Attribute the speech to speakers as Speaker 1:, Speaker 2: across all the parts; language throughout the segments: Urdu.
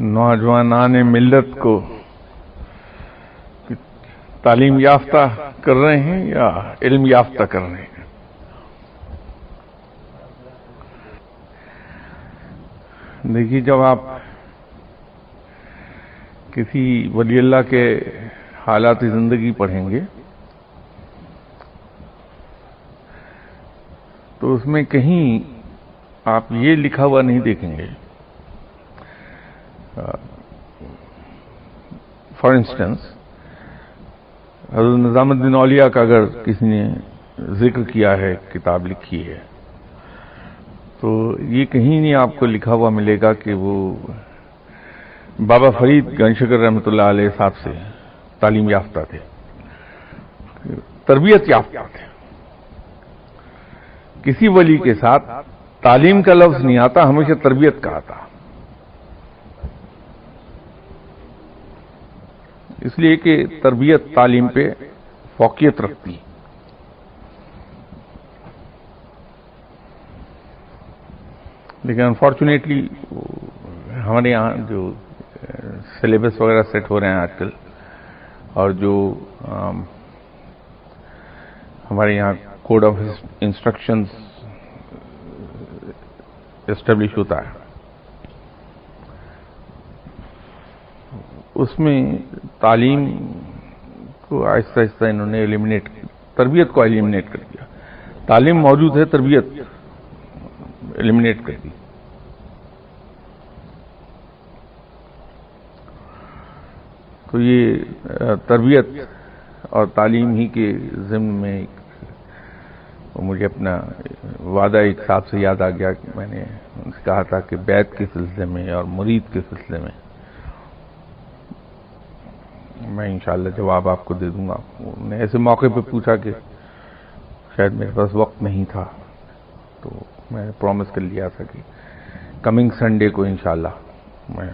Speaker 1: نوجوانان ملت کو تعلیم یافتہ کر رہے ہیں یا علم یافتہ کر رہے ہیں؟ دیکھیے، جب آپ کسی ولی اللہ کے حالات زندگی پڑھیں گے تو اس میں کہیں آپ یہ لکھا ہوا نہیں دیکھیں گے. فار انسٹنس، حضرت نظام الدین اولیاء کا اگر کسی نے ذکر کیا ہے، کتاب لکھی ہے، تو یہ کہیں نہیں آپ کو لکھا ہوا ملے گا کہ وہ بابا فرید گنج شکر رحمۃ اللہ علیہ صاحب سے تعلیم یافتہ تھے، تربیت یافتہ تھے. کسی ولی کے ساتھ تعلیم کا لفظ نہیں آتا، ہمیشہ تربیت کا آتا. اس لیے کہ تربیت تعلیم پہ فوقیت رکھتی. لیکن انفارچونیٹلی ہمارے یہاں جو سلیبس وغیرہ سیٹ ہو رہے ہیں آج کل، اور جو ہمارے یہاں کوڈ آف انسٹرکشنز اسٹیبلش ہوتا ہے، اس میں تعلیم کو آہستہ آہستہ انہوں نے ایلیمنیٹ، تربیت کو ایلیمنیٹ کر دیا. تعلیم موجود ہے، تربیت ایلیمنیٹ کر دی. تو یہ تربیت اور تعلیم ہی کے ضمن میں مجھے اپنا وعدہ ایک صاحب سے یاد آ گیا کہ میں نے ان سے کہا تھا کہ بیعت کے سلسلے میں اور مرید کے سلسلے میں میں انشاءاللہ جواب آپ کو دے دوں گا. انہوں نے ایسے موقع پہ پوچھا کہ شاید میرے پاس وقت نہیں تھا، تو میں نے پرومس کر لیا تھا کہ کمنگ سنڈے کو انشاءاللہ میں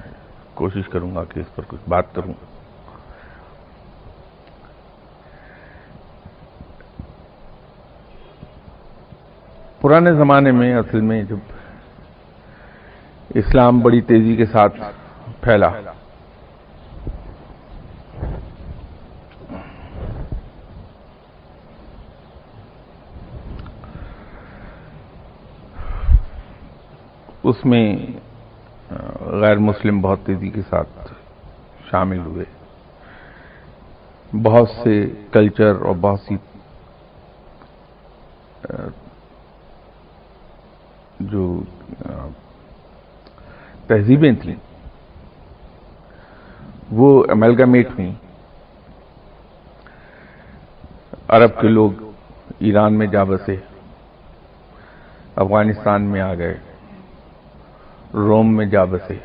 Speaker 1: کوشش کروں گا کہ اس پر کچھ بات کروں. پرانے زمانے میں اصل میں جب اسلام بڑی تیزی کے ساتھ پھیلا، اس میں غیر مسلم بہت تیزی کے ساتھ شامل ہوئے. بہت سے کلچر اور بہت سی جو تہذیبیں تھیں وہ ایملگمیٹ ہوئیں. عرب کے لوگ ایران میں جا بسے، افغانستان میں آ گئے، روم میں جا بسے.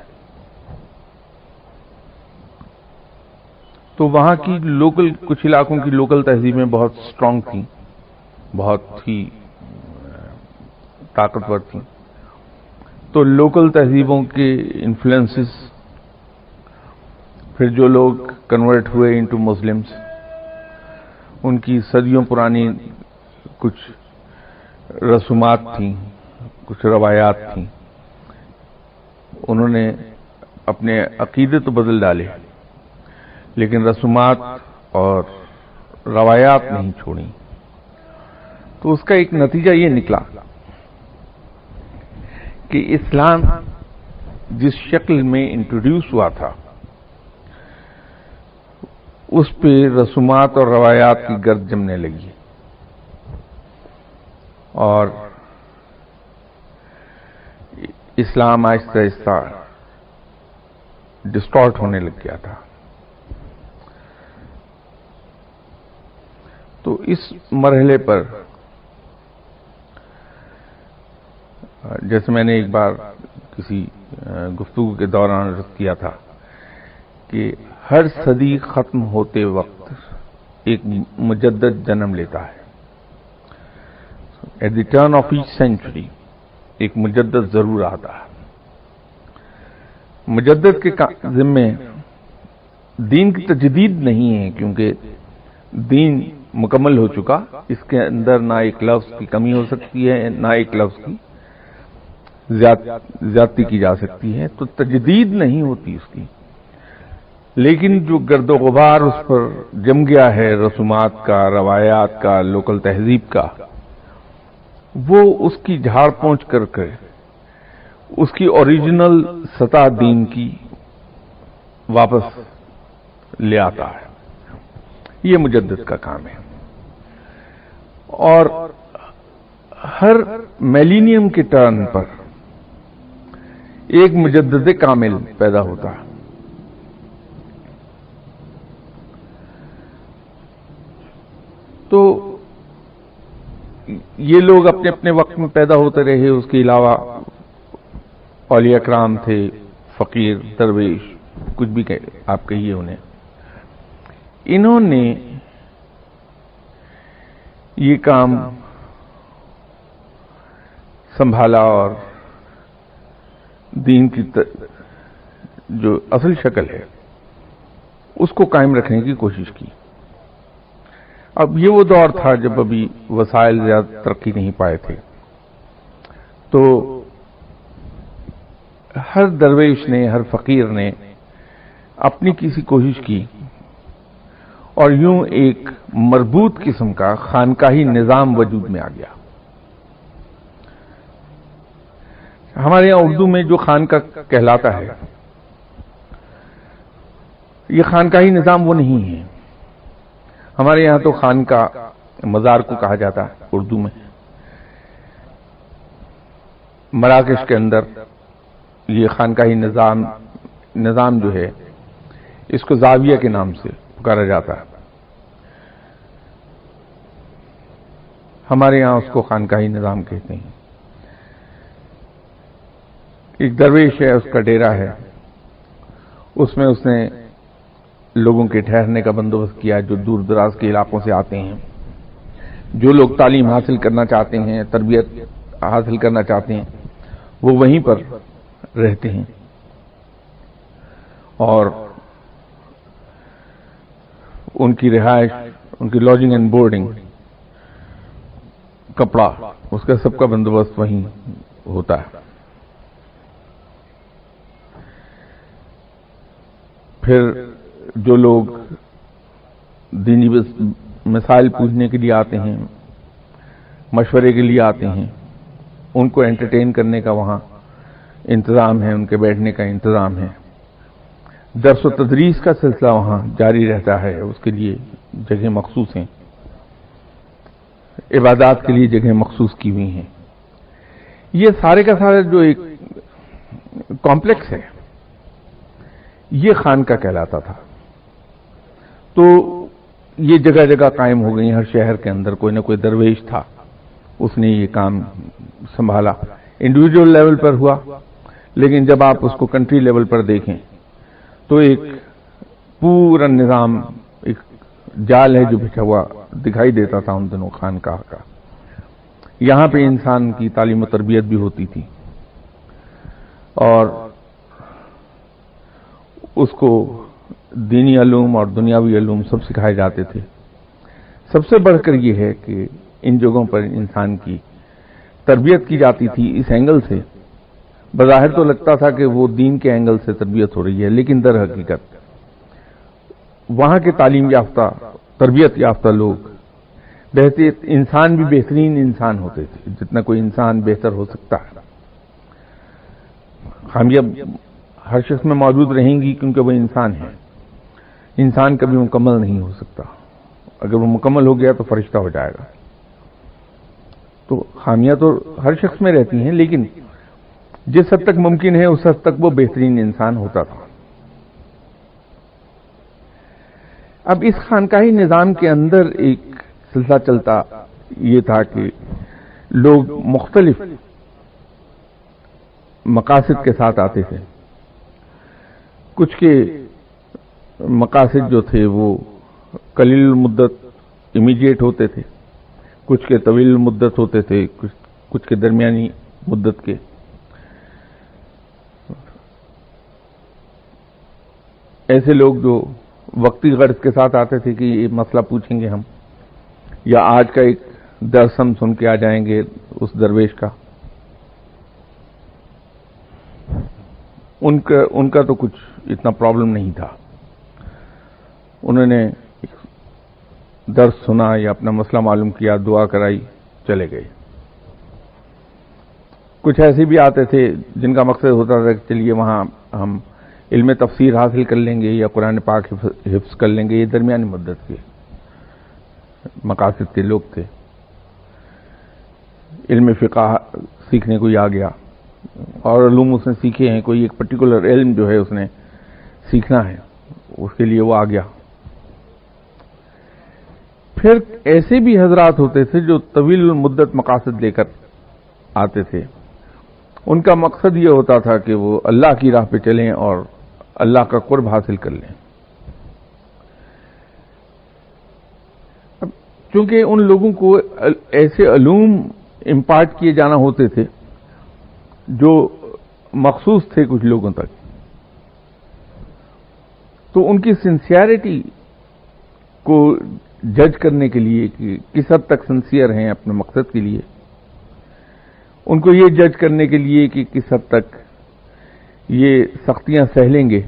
Speaker 1: تو وہاں کی لوکل، کچھ علاقوں کی لوکل تہذیبیں بہت سٹرونگ تھیں، بہت ہی طاقتور تھیں. تو لوکل تہذیبوں کے انفلوئنسز، پھر جو لوگ کنورٹ ہوئے انٹو مسلمز، ان کی صدیوں پرانی کچھ رسومات تھیں، کچھ روایات تھیں. انہوں نے اپنے عقیدے تو بدل ڈالے، لیکن رسومات اور روایات نہیں چھوڑیں. تو اس کا ایک نتیجہ یہ نکلا کہ اسلام جس شکل میں انٹروڈیوس ہوا تھا، اس پہ رسومات اور روایات کی گرد جمنے لگی، اور اسلام آہستہ آہستہ ڈسٹارٹ ہونے لگ گیا تھا. تو اس مرحلے پر، جیسے میں نے ایک بار کسی گفتگو کے دوران عرض کیا تھا کہ ہر صدی ختم ہوتے وقت ایک مجدد جنم لیتا ہے. At the turn of each century ایک مجدد ضرور آتا ہے. مجدد کے ذمے دین کی تجدید نہیں ہے، کیونکہ دین مکمل ہو چکا. اس کے اندر نہ ایک لفظ کی کمی ہو سکتی ہے، نہ ایک لفظ کی زیادتی کی جا سکتی ہے تو تجدید نہیں ہوتی اس کی، لیکن جو گرد و غبار اس پر جم گیا ہے رسومات کا، روایات کا، لوکل تہذیب کا، وہ اس کی جھاڑ پونچھ کر کے اس کی اوریجنل سطح دین کی واپس لے آتا ہے۔ یہ مجدد کا کام ہے، اور ہر میلینیم کے ٹرن پر ایک مجدد کامل پیدا ہوتا ہے۔ تو یہ لوگ اپنے اپنے وقت میں پیدا ہوتے رہے، اس کے علاوہ اولیاء کرام تھے، فقیر، درویش، کچھ بھی آپ کہیے انہیں، انہوں نے یہ کام سنبھالا اور دین کی جو اصل شکل ہے اس کو قائم رکھنے کی کوشش کی۔ اب یہ وہ دور تھا جب ابھی وسائل زیادہ ترقی نہیں پائے تھے، تو ہر درویش نے، ہر فقیر نے اپنی کسی کوشش کی، اور یوں ایک مربوط قسم کا خانقاہی نظام وجود میں آ گیا۔ ہمارے یہاں اردو میں جو خانقاہ کہلاتا ہے، یہ خانقاہی نظام وہ نہیں ہے۔ ہمارے یہاں تو خانقاہ مزار کو کہا جاتا ہے اردو میں۔ مراکش کے اندر یہ خانقاہی نظام جو ہے اس کو زاویہ کے نام سے پکارا جاتا ہے، ہمارے یہاں اس کو خانقاہی نظام کہتے ہیں۔ ایک درویش ہے، اس کا ڈیرا ہے، اس میں اس نے لوگوں کے ٹھہرنے کا بندوبست کیا جو دور دراز کے علاقوں سے آتے ہیں، جو لوگ تعلیم حاصل کرنا چاہتے ہیں، تربیت حاصل کرنا چاہتے ہیں، وہ وہیں پر رہتے ہیں، اور ان کی رہائش، ان کی لاڈجنگ اینڈ بورڈنگ، کپڑا، اس کا سب کا بندوبست وہیں ہوتا ہے۔ پھر جو لوگ دینی مسائل پوچھنے کے لیے آتے ہیں، مشورے کے لیے آتے ہیں، ان کو انٹرٹین کرنے کا وہاں انتظام ہے، ان کے بیٹھنے کا انتظام ہے، درس و تدریس کا سلسلہ وہاں جاری رہتا ہے، اس کے لیے جگہ مخصوص ہیں، عبادات کے لیے جگہ مخصوص کی ہوئی ہیں۔ یہ سارے کا سارا جو ایک کمپلیکس ہے، یہ خانقاہ کہلاتا تھا۔ تو یہ جگہ جگہ قائم ہو گئی، ہر شہر کے اندر کوئی نہ کوئی درویش تھا، اس نے یہ کام سنبھالا۔ انڈیویجول لیول پر ہوا، لیکن جب آپ اس کو کنٹری لیول پر دیکھیں تو ایک پورا نظام، ایک جال ہے جو بچھا ہوا دکھائی دیتا تھا ان دنوں خانقاہ کا۔ یہاں پہ انسان کی تعلیم و تربیت بھی ہوتی تھی، اور اس کو دینی علوم اور دنیاوی علوم سب سکھائے جاتے تھے۔ سب سے بڑھ کر یہ ہے کہ ان جگہوں پر انسان کی تربیت کی جاتی تھی اس اینگل سے، بظاہر تو لگتا تھا کہ وہ دین کے اینگل سے تربیت ہو رہی ہے، لیکن در حقیقت وہاں کے تعلیم یافتہ، تربیت یافتہ لوگ بہتر انسان بھی بہترین انسان ہوتے تھے، جتنا کوئی انسان بہتر ہو سکتا ہے۔ خامیاں ہر شخص میں موجود رہیں گی کیونکہ وہ انسان ہے، انسان کبھی مکمل نہیں ہو سکتا، اگر وہ مکمل ہو گیا تو فرشتہ ہو جائے گا۔ تو خامیاں تو ہر شخص میں رہتی ہیں، لیکن جس حد تک ممکن ہے اس حد تک وہ بہترین انسان ہوتا تھا۔ اب اس خانقاہی نظام کے اندر ایک سلسلہ چلتا یہ تھا کہ لوگ مختلف مقاصد کے ساتھ آتے تھے۔ کچھ کے مقاصد جو تھے وہ قلیل المدت امیڈیٹ ہوتے تھے، کچھ کے طویل المدت ہوتے تھے، کچھ کے درمیانی مدت کے۔ ایسے لوگ جو وقتی غرض کے ساتھ آتے تھے کہ یہ مسئلہ پوچھیں گے ہم، یا آج کا ایک درس ہم سن کے آ جائیں گے اس درویش کا، ان کا تو کچھ اتنا پرابلم نہیں تھا. انہوں نے درس سنا یا اپنا مسئلہ معلوم کیا, دعا کرائی, چلے گئے. کچھ ایسے بھی آتے تھے جن کا مقصد ہوتا تھا کہ چلیے وہاں ہم علم تفسیر حاصل کر لیں گے یا قرآن پاک حفظ کر لیں گے. یہ درمیانی مدت کے مقاصد کے لوگ تھے. علم فقہ سیکھنے کو ہی آ گیا, اور علوم اس نے سیکھے ہیں, کوئی ایک پرٹیکولر علم جو ہے اس نے سیکھنا ہے, اس کے لیے وہ آ گیا. پھر ایسے بھی حضرات ہوتے تھے جو طویل المدت مقاصد لے کر آتے تھے. ان کا مقصد یہ ہوتا تھا کہ وہ اللہ کی راہ پہ چلیں اور اللہ کا قرب حاصل کر لیں. اب چونکہ ان لوگوں کو ایسے علوم امپارٹ کیے جانا ہوتے تھے جو مخصوص تھے کچھ لوگوں تک, تو ان کی سنسیئرٹی کو جج کرنے کے لیے کہ کس حد تک سنسیئر ہیں اپنے مقصد کے لیے, ان کو یہ جج کرنے کے لیے کہ کس حد تک یہ سختیاں سہ لیں گے,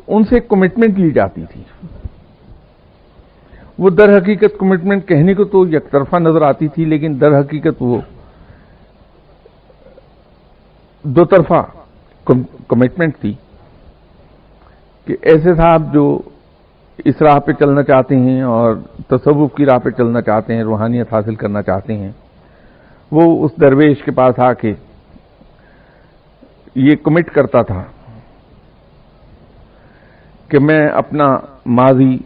Speaker 1: ان سے کمٹمنٹ لی جاتی تھی. وہ در حقیقت کمٹمنٹ کہنے کو تو یک طرفہ نظر آتی تھی, لیکن در حقیقت وہ دو طرفہ کمٹمنٹ تھی کہ ایسے صاحب جو اس راہ پہ چلنا چاہتے ہیں اور تصوف کی راہ پہ چلنا چاہتے ہیں, روحانیت حاصل کرنا چاہتے ہیں, وہ اس درویش کے پاس آ کے یہ کمٹ کرتا تھا کہ میں اپنا ماضی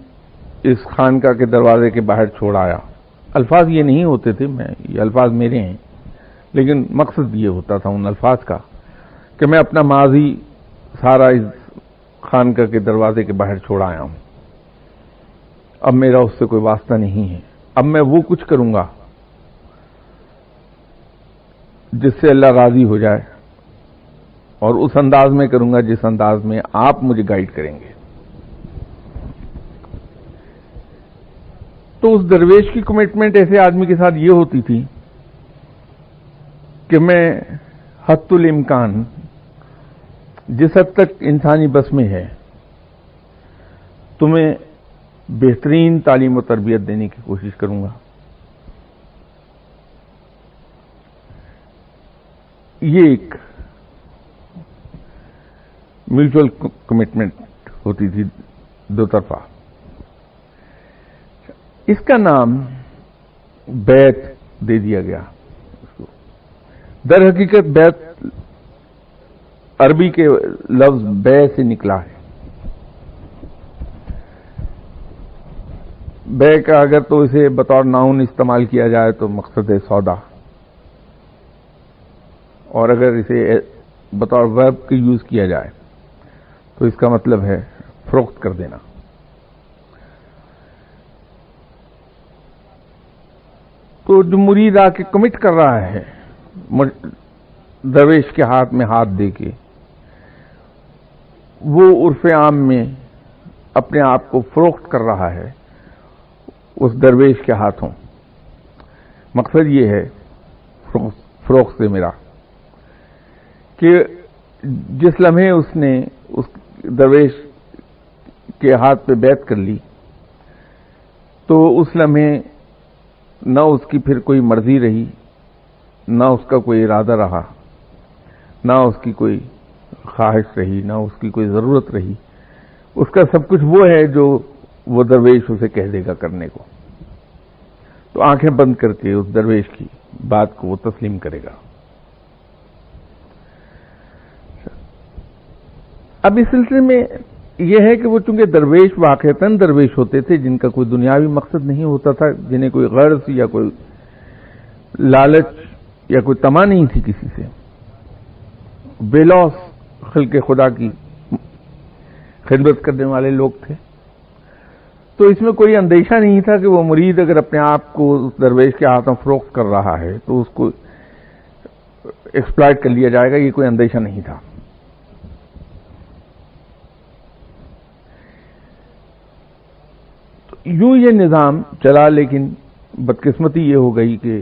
Speaker 1: اس خانقاہ کے دروازے کے باہر چھوڑ آیا. الفاظ یہ نہیں ہوتے تھے, یہ الفاظ میرے ہیں, لیکن مقصد یہ ہوتا تھا ان الفاظ کا کہ میں اپنا ماضی سارا اس خانقاہ کے دروازے کے باہر چھوڑ آیا ہوں. اب میرا اس سے کوئی واسطہ نہیں ہے. اب میں وہ کچھ کروں گا جس سے اللہ راضی ہو جائے, اور اس انداز میں کروں گا جس انداز میں آپ مجھے گائیڈ کریں گے. تو اس درویش کی کمٹمنٹ ایسے آدمی کے ساتھ یہ ہوتی تھی کہ میں حد الامکان جس حد تک انسانی بس میں ہے تمہیں بہترین تعلیم و تربیت دینے کی کوشش کروں گا. یہ ایک میوچل کمٹمنٹ ہوتی تھی دو طرفہ. اس کا نام بیعت دے دیا گیا. در حقیقت بیعت عربی کے لفظ بے سے نکلا ہے. بے کا اگر تو اسے بطور ناؤن استعمال کیا جائے تو مقصد ہے سودا, اور اگر اسے بطور ورب کے یوز کیا جائے تو اس کا مطلب ہے فروخت کر دینا. تو جو مرید آ کے کمٹ کر رہا ہے درویش کے ہاتھ میں ہاتھ دے کے, وہ عرف عام میں اپنے آپ کو فروخت کر رہا ہے اس درویش کے ہاتھوں. مقصد یہ ہے فروخت سے میرا کہ جس لمحے اس نے اس درویش کے ہاتھ پہ بیعت کر لی تو اس لمحے نہ اس کی پھر کوئی مرضی رہی, نہ اس کا کوئی ارادہ رہا, نہ اس کی کوئی خواہش رہی, نہ اس کی کوئی ضرورت رہی. اس کا سب کچھ وہ ہے جو وہ درویش اسے کہہ دے گا کرنے کو. تو آنکھیں بند کر کے اس درویش کی بات کو وہ تسلیم کرے گا. اب اس سلسلے میں یہ ہے کہ وہ چونکہ درویش واقعتاً درویش ہوتے تھے جن کا کوئی دنیاوی مقصد نہیں ہوتا تھا, جنہیں کوئی غرض یا کوئی لالچ یا کوئی تما نہیں تھی کسی سے, بے لوث خلق خدا کی خدمت کرنے والے لوگ تھے. تو اس میں کوئی اندیشہ نہیں تھا کہ وہ مرید اگر اپنے آپ کو اس درویش کے ہاتھوں فروخت کر رہا ہے تو اس کو ایکسپلائٹ کر لیا جائے گا. یہ کوئی اندیشہ نہیں تھا. یوں یہ نظام چلا, لیکن بدقسمتی یہ ہو گئی کہ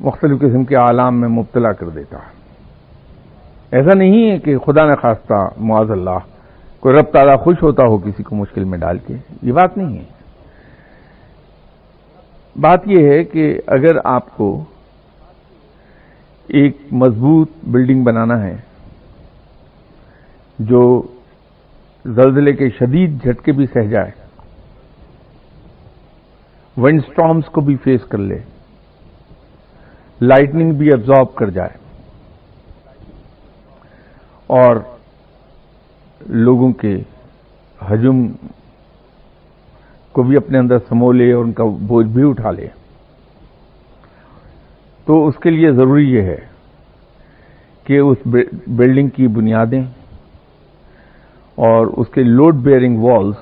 Speaker 1: مختلف قسم کے آلام میں مبتلا کر دیتا ہے. ایسا نہیں ہے کہ خدا نہ خواستہ معاذ اللہ کوئی رب تعالیٰ خوش ہوتا ہو کسی کو مشکل میں ڈال کے، یہ بات نہیں ہے. بات یہ ہے کہ اگر آپ کو ایک مضبوط بلڈنگ بنانا ہے جو زلزلے کے شدید جھٹکے بھی سہ جائے، ونڈ سٹارمز کو بھی فیس کر لے، لائٹننگ بھی ابزارب کر جائے اور لوگوں کے ہجوم کو بھی اپنے اندر سمو لے اور ان کا بوجھ بھی اٹھا لے، تو اس کے لیے ضروری یہ ہے کہ اس بلڈنگ کی بنیادیں اور اس کے لوڈ بیئرنگ والز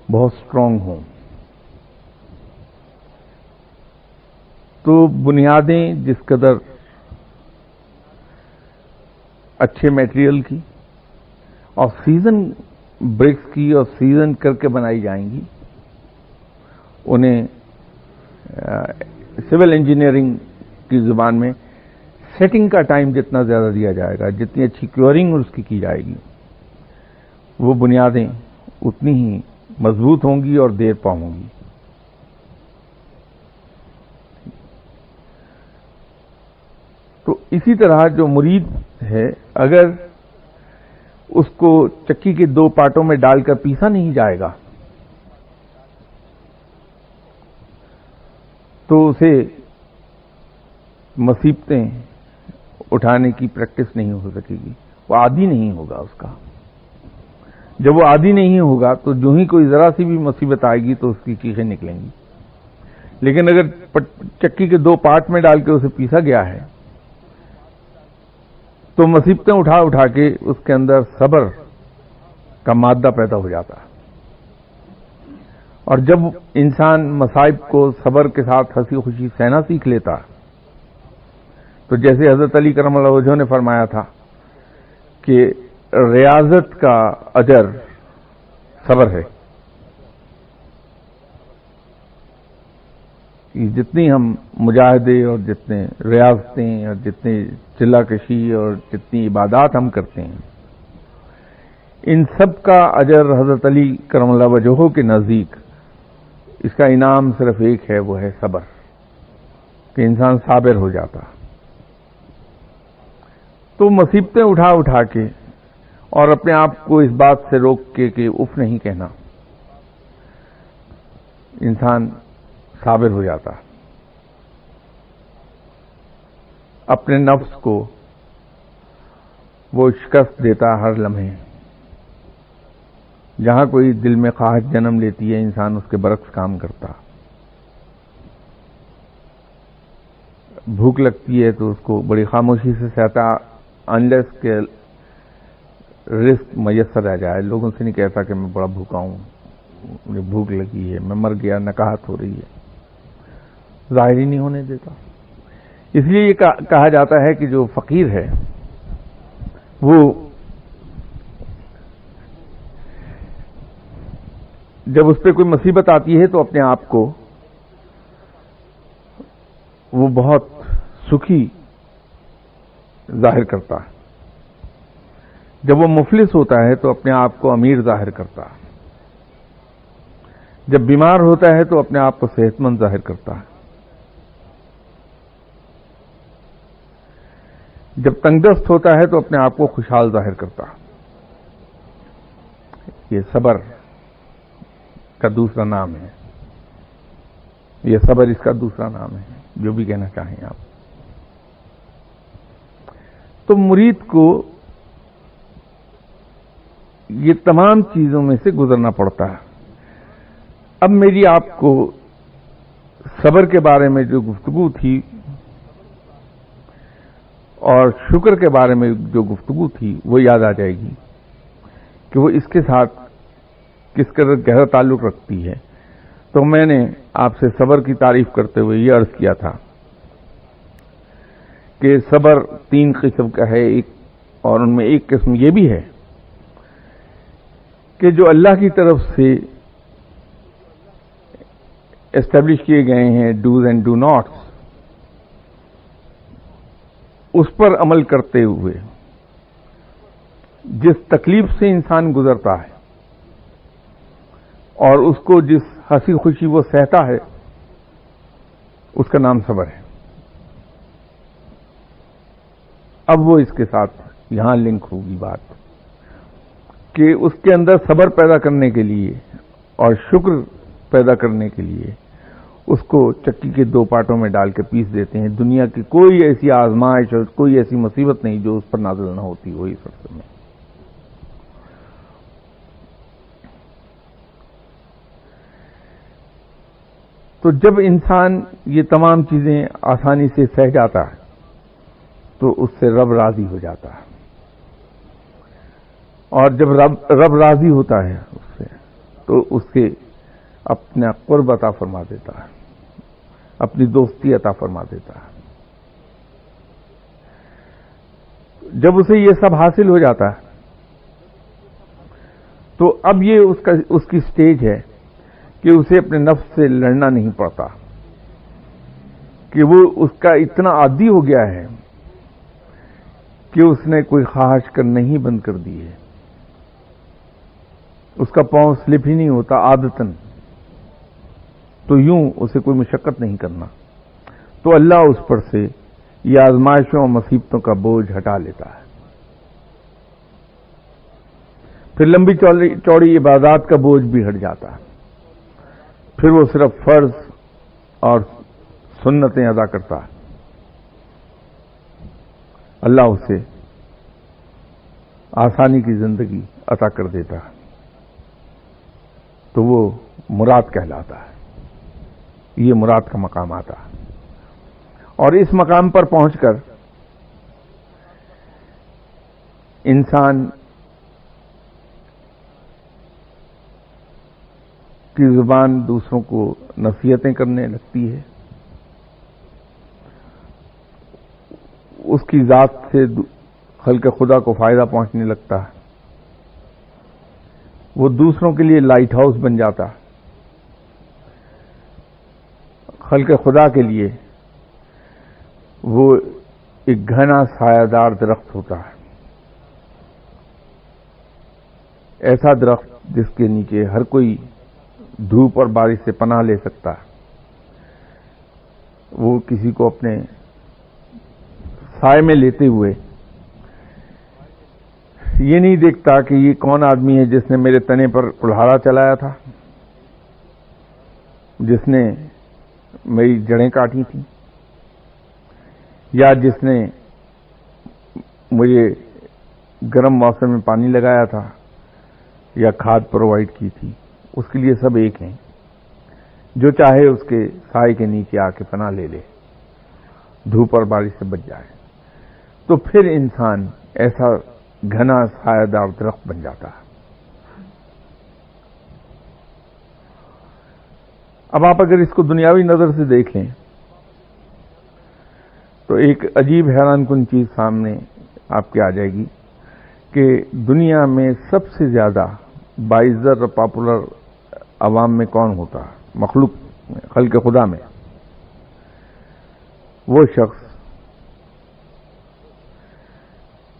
Speaker 1: بہت سٹرونگ ہوں. تو بنیادیں جس قدر اچھے میٹیریل کی اور سیزن برکس کی اور سیزن کر کے بنائی جائیں گی، انہیں سول انجینئرنگ کی زبان میں سیٹنگ کا ٹائم جتنا زیادہ دیا جائے گا، جتنی اچھی کیورنگ اس کی جائے گی، وہ بنیادیں اتنی ہی مضبوط ہوں گی اور دیر پا ہوں گی. تو اسی طرح جو مرید ہے، اگر اس کو چکی کے دو پارٹوں میں ڈال کر پیسا نہیں جائے گا تو اسے مصیبتیں اٹھانے کی پریکٹس نہیں ہو سکے گی، وہ عادی نہیں ہوگا اس کا. جب وہ عادی نہیں ہوگا تو جو ہی کوئی ذرا سی بھی مصیبت آئے گی تو اس کی چیخیں نکلیں گی. لیکن اگر چکی کے دو پارٹ میں ڈال کے اسے پیسا گیا ہے تو مصیبتیں اٹھا اٹھا کے اس کے اندر صبر کا مادہ پیدا ہو جاتا ہے. اور جب انسان مصائب کو صبر کے ساتھ ہنسی خوشی سہنا سیکھ لیتا تو جیسے حضرت علی کرم اللہ وجہہ نے فرمایا تھا کہ ریاضت کا اجر صبر ہے. جتنی ہم مجاہدے اور جتنے ریاضتیں اور جتنے چلا کشی اور جتنی عبادات ہم کرتے ہیں، ان سب کا اجر حضرت علی کرم اللہ وجہہ کے نزدیک اس کا انعام صرف ایک ہے، وہ ہے صبر، کہ انسان صابر ہو جاتا. تو مصیبتیں اٹھا اٹھا کے اور اپنے آپ کو اس بات سے روک کے کہ اف نہیں کہنا، انسان صابر ہو جاتا. اپنے نفس کو وہ شکست دیتا ہر لمحے. جہاں کوئی دل میں خواہش جنم لیتی ہے، انسان اس کے برعکس کام کرتا. بھوک لگتی ہے تو اس کو بڑی خاموشی سے سہتا، انلیس کہ رزق میسر آ جائے. لوگوں سے نہیں کہتا کہ میں بڑا بھوکا ہوں، مجھے بھوک لگی ہے، میں مر گیا، نکاہت ہو رہی ہے، ظاہر ہی نہیں ہونے دیتا. اس لیے یہ کہا جاتا ہے کہ جو فقیر ہے وہ جب اس پہ کوئی مصیبت آتی ہے تو اپنے آپ کو وہ بہت سکھی ظاہر کرتا ہے. جب وہ مفلس ہوتا ہے تو اپنے آپ کو امیر ظاہر کرتا ہے. جب بیمار ہوتا ہے تو اپنے آپ کو صحت مند ظاہر کرتا ہے. جب تنگ دست ہوتا ہے تو اپنے آپ کو خوشحال ظاہر کرتا. یہ صبر کا دوسرا نام ہے، یہ صبر اس کا دوسرا نام ہے، جو بھی کہنا چاہیں آپ. تو مرید کو یہ تمام چیزوں میں سے گزرنا پڑتا ہے. اب میری آپ کو صبر کے بارے میں جو گفتگو تھی اور شکر کے بارے میں جو گفتگو تھی وہ یاد آ جائے گی کہ وہ اس کے ساتھ کس قدر گہرا تعلق رکھتی ہے. تو میں نے آپ سے صبر کی تعریف کرتے ہوئے یہ عرض کیا تھا کہ صبر 3 قسم کا ہے، اور ان میں ایک قسم یہ بھی ہے کہ جو اللہ کی طرف سے اسٹیبلش کیے گئے ہیں ڈوز اینڈ ڈو ناٹس، اس پر عمل کرتے ہوئے جس تکلیف سے انسان گزرتا ہے اور اس کو جس ہنسی خوشی وہ سہتا ہے، اس کا نام صبر ہے۔ اب وہ اس کے ساتھ یہاں لنک ہوگی بات کہ اس کے اندر صبر پیدا کرنے کے لیے اور شکر پیدا کرنے کے لیے اس کو چکی کے دو پارٹوں میں ڈال کے پیس دیتے ہیں۔ دنیا کی کوئی ایسی آزمائش اور کوئی ایسی مصیبت نہیں جو اس پر نازل نہ ہوتی ہو اس عرصے میں۔ تو جب انسان یہ تمام چیزیں آسانی سے سہ جاتا ہے تو اس سے رب راضی ہو جاتا ہے، اور جب رب راضی ہوتا ہے اس سے تو اس کے اپنا قرب عطا فرما دیتا ہے، اپنی دوستی عطا فرما دیتا ہے۔ جب اسے یہ سب حاصل ہو جاتا ہے تو اب یہ اس کی سٹیج ہے کہ اسے اپنے نفس سے لڑنا نہیں پڑتا، کہ وہ اس کا اتنا عادی ہو گیا ہے کہ اس نے کوئی خواہش کرنا ہی بند کر دی ہے، اس کا پاؤں سلپ ہی نہیں ہوتا عادتاً، تو یوں اسے کوئی مشقت نہیں کرنا، تو اللہ اس پر سے یہ آزمائشوں اور مصیبتوں کا بوجھ ہٹا لیتا ہے۔ پھر لمبی چوڑی عبادات کا بوجھ بھی ہٹ جاتا ہے، پھر وہ صرف فرض اور سنتیں ادا کرتا ہے، اللہ اسے آسانی کی زندگی عطا کر دیتا ہے، تو وہ مراد کہلاتا ہے، یہ مراد کا مقام آتا ہے۔ اور اس مقام پر پہنچ کر انسان کی زبان دوسروں کو نصیحتیں کرنے لگتی ہے، اس کی ذات سے خلق خدا کو فائدہ پہنچنے لگتا ہے، وہ دوسروں کے لیے لائٹ ہاؤس بن جاتا ہے، خلق خدا کے لیے وہ ایک گھنا سایہ دار درخت ہوتا ہے، ایسا درخت جس کے نیچے ہر کوئی دھوپ اور بارش سے پناہ لے سکتا ہے، وہ کسی کو اپنے سائے میں لیتے ہوئے یہ نہیں دیکھتا کہ یہ کون آدمی ہے جس نے میرے تنے پر کلہاڑا چلایا تھا، جس نے میری جڑیں کاٹی تھیں، یا جس نے مجھے گرم موسم میں پانی لگایا تھا یا کھاد پرووائڈ کی تھی۔ اس کے لیے سب ایک ہیں، جو چاہے اس کے سائے کے نیچے آ کے پناہ لے لے، دھوپ اور بارش سے بچ جائے، تو پھر انسان ایسا گھنا سایہ دار درخت بن جاتا ہے۔ اب آپ اگر اس کو دنیاوی نظر سے دیکھ لیں تو ایک عجیب حیران کن چیز سامنے آپ کے آ جائے گی کہ دنیا میں سب سے زیادہ باعزت اور پاپولر عوام میں کون ہوتا ہے؟ مخلوق میں، خلق خدا میں، وہ شخص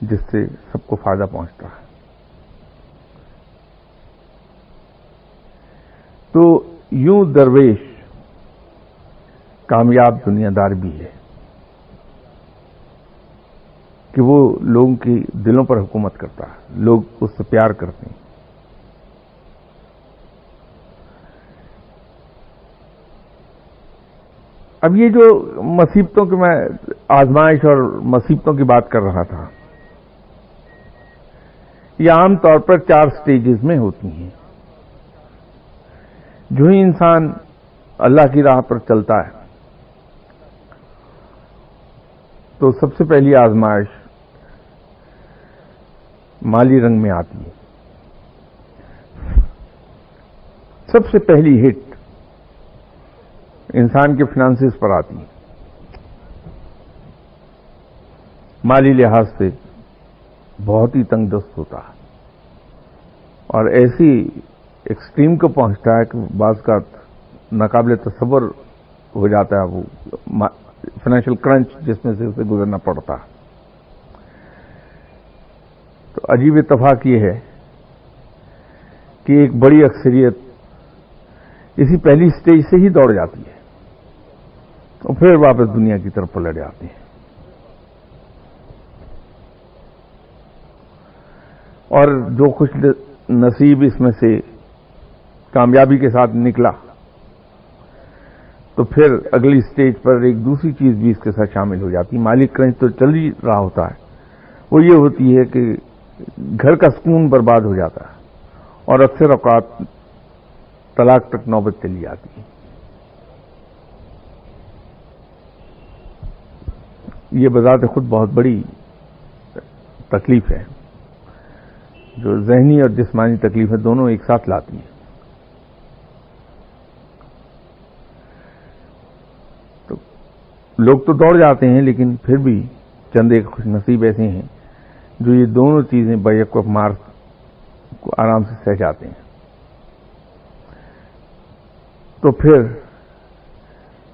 Speaker 1: جس سے سب کو فائدہ پہنچتا ہے۔ تو یوں درویش کامیاب دنیا دار بھی ہے کہ وہ لوگوں کے دلوں پر حکومت کرتا ہے، لوگ اس سے پیار کرتے ہیں۔ اب یہ جو مصیبتوں کی میں آزمائش اور مصیبتوں کی بات کر رہا تھا، یہ عام طور پر 4 سٹیجز میں ہوتی ہیں۔ جو ہی انسان اللہ کی راہ پر چلتا ہے تو سب سے پہلی آزمائش مالی رنگ میں آتی ہے، سب سے پہلی ہٹ انسان کے فنانسز پر آتی ہے، مالی لحاظ سے بہت ہی تنگ دست ہوتا ہے، اور ایسی ایکسٹریم کو پہنچتا ہے کہ بعض کا ناقابل تصور ہو جاتا ہے وہ فائنینشیل کرنچ جس میں سے اسے گزرنا پڑتا ہے۔ عجیب اتفاق یہ ہے کہ ایک بڑی اکثریت اسی پہلی سٹیج سے ہی دوڑ جاتی ہے اور پھر واپس دنیا کی طرف پلٹ جاتی ہے. اور جو خوش نصیب اس میں سے کامیابی کے ساتھ نکلا تو پھر اگلی سٹیج پر ایک دوسری چیز بھی اس کے ساتھ شامل ہو جاتی ہے. مالی کرنچ تو چل ہی رہا ہوتا ہے, وہ یہ ہوتی ہے کہ گھر کا سکون برباد ہو جاتا ہے اور اکثر اوقات طلاق تک نوبت چلی جاتی ہے. یہ بذات خود بہت بڑی تکلیف ہے جو ذہنی اور جسمانی تکلیف ہے دونوں ایک ساتھ لاتی ہے. تو لوگ تو دوڑ جاتے ہیں لیکن پھر بھی چند ایک خوش نصیب ایسے ہیں جو یہ دونوں چیزیں بیک وقت مار کو آرام سے سہ جاتے ہیں. تو پھر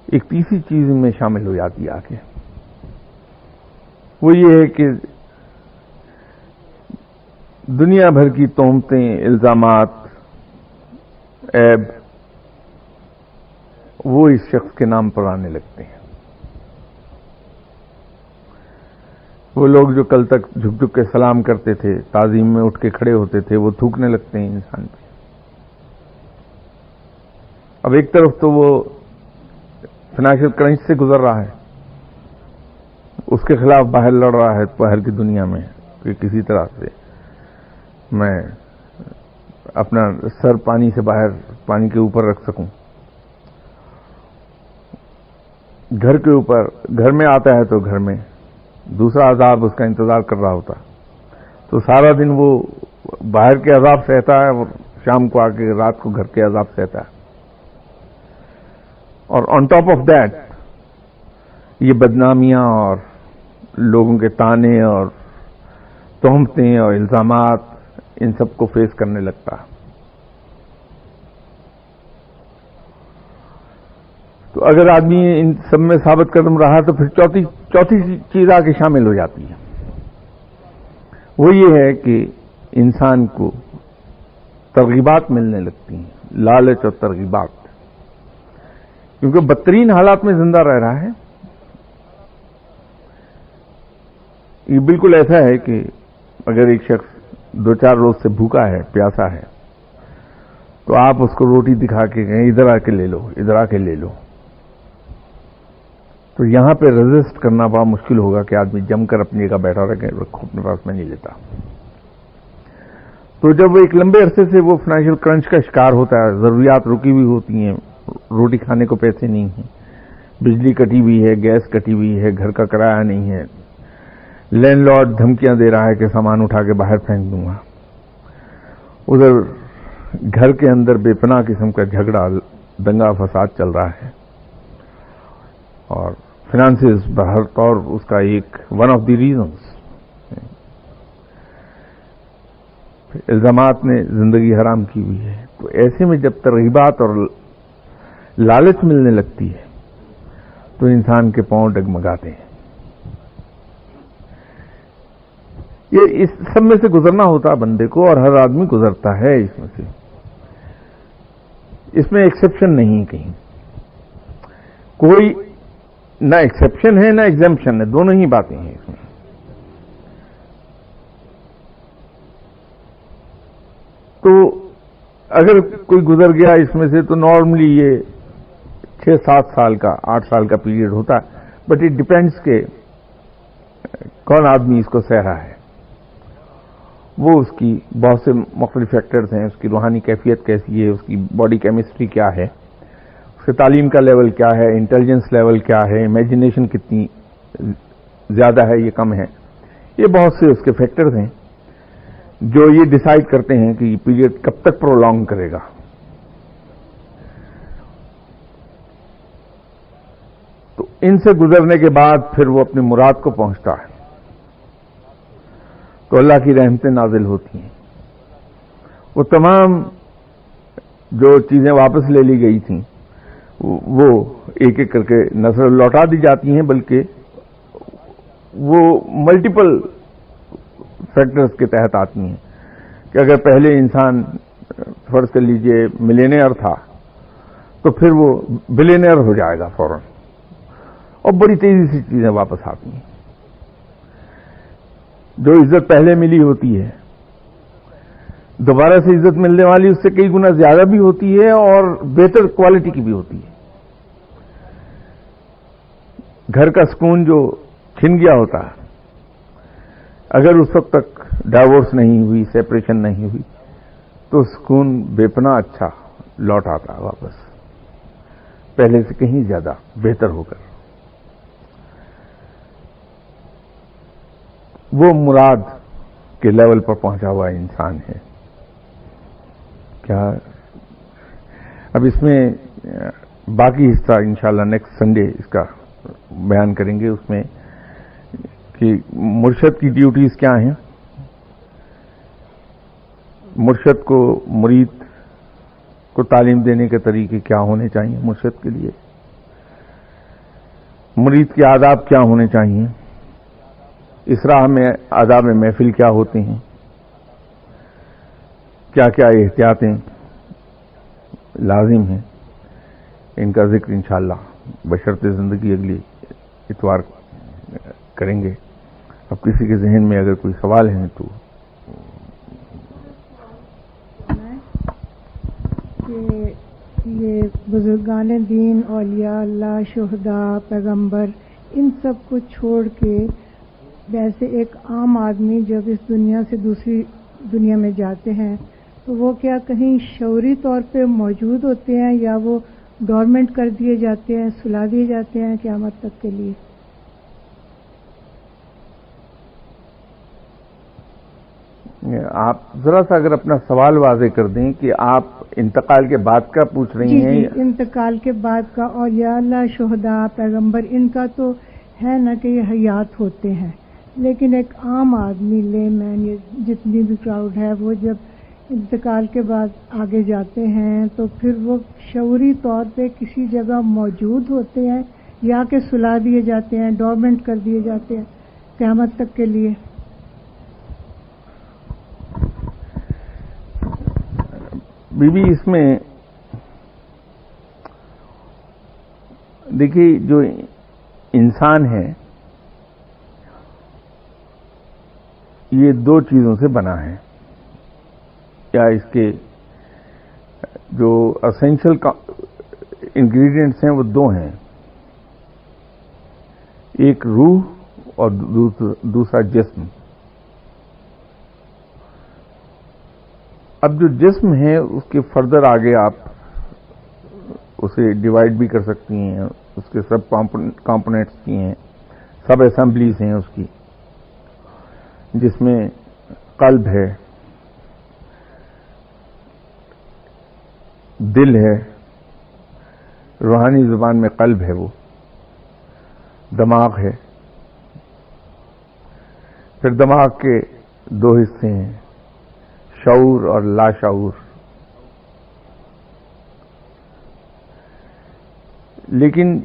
Speaker 1: ایک تیسری چیز میں شامل ہو جاتی ہے آگے, وہ یہ ہے کہ دنیا بھر کی تہمتیں, الزامات, عیب وہ اس شخص کے نام پر آنے لگتے ہیں. وہ لوگ جو کل تک جھک جھک کے سلام کرتے تھے, تعظیم میں اٹھ کے کھڑے ہوتے تھے, وہ تھوکنے لگتے ہیں انسان پہ. اب ایک طرف تو وہ فائنینشل کرنچ سے گزر رہا ہے, اس کے خلاف باہر لڑ رہا ہے باہر کی دنیا میں کہ کسی طرح سے میں اپنا سر پانی سے باہر, پانی کے اوپر رکھ سکوں. گھر کے اوپر, گھر میں آتا ہے تو گھر میں دوسرا عذاب اس کا انتظار کر رہا ہوتا, تو سارا دن وہ باہر کے عذاب سہتا ہے اور شام کو آ کے رات کو گھر کے عذاب سہتا ہے. اور آن ٹاپ آف دیٹ یہ بدنامیاں اور لوگوں کے تانے اور تہمتیں اور الزامات, ان سب کو فیس کرنے لگتا. تو اگر آدمی ان سب میں ثابت قدم رہا تو پھر چوتھی چیز آ کے شامل ہو جاتی ہے. وہ یہ ہے کہ انسان کو ترغیبات ملنے لگتی ہیں, لالچ اور ترغیبات, کیونکہ بدترین حالات میں زندہ رہ رہا ہے. یہ بالکل ایسا ہے کہ اگر ایک شخص 2-4 روز سے بھوکا ہے, پیاسا ہے, تو آپ اس کو روٹی دکھا کے کہیں ادھر آ کے لے لو, ادھر آ کے لے لو, تو یہاں پہ ریزسٹ کرنا بڑا مشکل ہوگا کہ آدمی جم کر اپنی جگہ بیٹھا رکھے, رکھو اپنے پاس, میں نہیں لیتا. تو جب وہ ایک لمبے عرصے سے وہ فائنینشل کرنچ کا شکار ہوتا ہے, ضروریات رکی ہوئی ہوتی ہیں, روٹی کھانے کو پیسے نہیں ہیں, بجلی کٹی ہوئی ہے, گیس کٹی ہوئی ہے, گھر کا کرایہ نہیں ہے, لینڈ لارڈ دھمکیاں دے رہا ہے کہ سامان اٹھا کے باہر پھینک دوں گا, ادھر گھر کے اندر بے پناہ قسم کا جھگڑا, دنگا فساد چل رہا ہے, اور فائنانسز بہر طور اس کا ایک ون آف دی ریزنز. الزامات نے زندگی حرام کی ہوئی ہے. تو ایسے میں جب ترغیبات اور لالچ ملنے لگتی ہے تو انسان کے پاؤں ڈگمگاتے ہیں. یہ اس سب میں سے گزرنا ہوتا بندے کو, اور ہر آدمی گزرتا ہے اس میں سے. اس میں ایکسیپشن نہیں کہیں, کوئی نہ ایکسیپشن ہے نہ ایگزمپشن ہے, دونوں ہی باتیں ہیں اس میں. تو اگر کوئی گزر گیا اس میں سے تو نارملی یہ 6-7 سال کا, 8 سال کا پیریڈ ہوتا ہے, بٹ اٹ ڈپینڈس کہ کون آدمی اس کو سہ رہا ہے. وہ اس کی بہت سے مختلف فیکٹرز ہیں, اس کی روحانی کیفیت کیسی ہے, اس کی باڈی کیمسٹری کیا ہے, اس کے تعلیم کا لیول کیا ہے, انٹیلیجنس لیول کیا ہے, امیجنیشن کتنی زیادہ ہے, یہ کم ہے. یہ بہت سے اس کے فیکٹرز ہیں جو یہ ڈیسائیڈ کرتے ہیں کہ یہ پیریڈ کب تک پرولونگ کرے گا. تو ان سے گزرنے کے بعد پھر وہ اپنی مراد کو پہنچتا ہے تو اللہ کی رحمتیں نازل ہوتی ہیں. وہ تمام جو چیزیں واپس لے لی گئی تھیں وہ ایک ایک کر کے نہ صرف لوٹا دی جاتی ہیں بلکہ وہ ملٹیپل فیکٹرز کے تحت آتی ہیں کہ اگر پہلے انسان فرض کر لیجئے ملینئر تھا تو پھر وہ بلینئر ہو جائے گا فوراً، اور بڑی تیزی سے چیزیں واپس آتی ہیں. جو عزت پہلے ملی ہوتی ہے دوبارہ سے عزت ملنے والی اس سے کئی گنا زیادہ بھی ہوتی ہے اور بہتر کوالٹی کی بھی ہوتی ہے. گھر کا سکون جو چھن گیا ہوتا ہے، اگر اس وقت تک ڈائیورس نہیں ہوئی، سیپریشن نہیں ہوئی، تو سکون بے پناہ اچھا لوٹ آتا ہے واپس، پہلے سے کہیں زیادہ بہتر ہو کر. وہ مراد کے لیول پر پہنچا ہوا انسان ہے. کیا اب اس میں باقی حصہ انشاءاللہ نیکسٹ سنڈے اس کا بیان کریں گے، اس میں کہ مرشد کی ڈیوٹیز کیا ہیں، مرشد کو مرید کو تعلیم دینے کے طریقے کیا ہونے چاہیے مرشد کے لیے، مرید کے آداب کیا ہونے چاہیے، اس راہ میں آداب محفل کیا ہوتے ہیں، کیا کیا احتیاطیں لازم ہیں، ان کا ذکر انشاءاللہ بشرط زندگی اگلی اتوار کریں گے. اب کسی کے ذہن میں اگر کوئی سوال ہے تو
Speaker 2: کہ یہ بزرگان دین، اولیاء اللہ، شہداء، پیغمبر، ان سب کو چھوڑ کے ویسے ایک عام آدمی جب اس دنیا سے دوسری دنیا میں جاتے ہیں تو وہ کیا کہیں شعوری طور پہ موجود ہوتے ہیں یا وہ ڈورمنٹ کر دیے جاتے ہیں، سلا دیے جاتے ہیں قیامت تک کے لیے؟
Speaker 1: آپ ذرا سا اگر اپنا سوال واضح کر دیں کہ آپ انتقال کے بعد کا پوچھ رہی ہیں؟
Speaker 2: جی انتقال کے بعد کا، اولیاء اللہ، شہداء، پیغمبر، ان کا تو ہے نا کہ یہ حیات ہوتے ہیں، لیکن ایک عام آدمی، لے مین، یہ جتنی بھی کراؤڈ ہے، وہ جب انتقال کے بعد آگے جاتے ہیں تو پھر وہ شعوری طور پہ کسی جگہ موجود ہوتے ہیں یا کہ سلا دیے جاتے ہیں، ڈورمنٹ کر دیے جاتے ہیں قیامت تک کے لیے؟
Speaker 1: بی بی اس میں دیکھیے جو انسان ہے یہ دو چیزوں سے بنا ہے، یا اس کے جو اسینشل انگریڈینٹس ہیں وہ دو ہیں، ایک روح اور دوسرا جسم. اب جو جسم ہے اس کے فردر آگے آپ اسے ڈیوائڈ بھی کر سکتی ہیں، اس کے سب کمپوننٹس کی ہیں، سب اسمبلیز ہیں اس کی، جس میں قلب ہے، دل ہے، روحانی زبان میں قلب ہے، وہ دماغ ہے، پھر دماغ کے دو حصے ہیں، شعور اور لاشعور. لیکن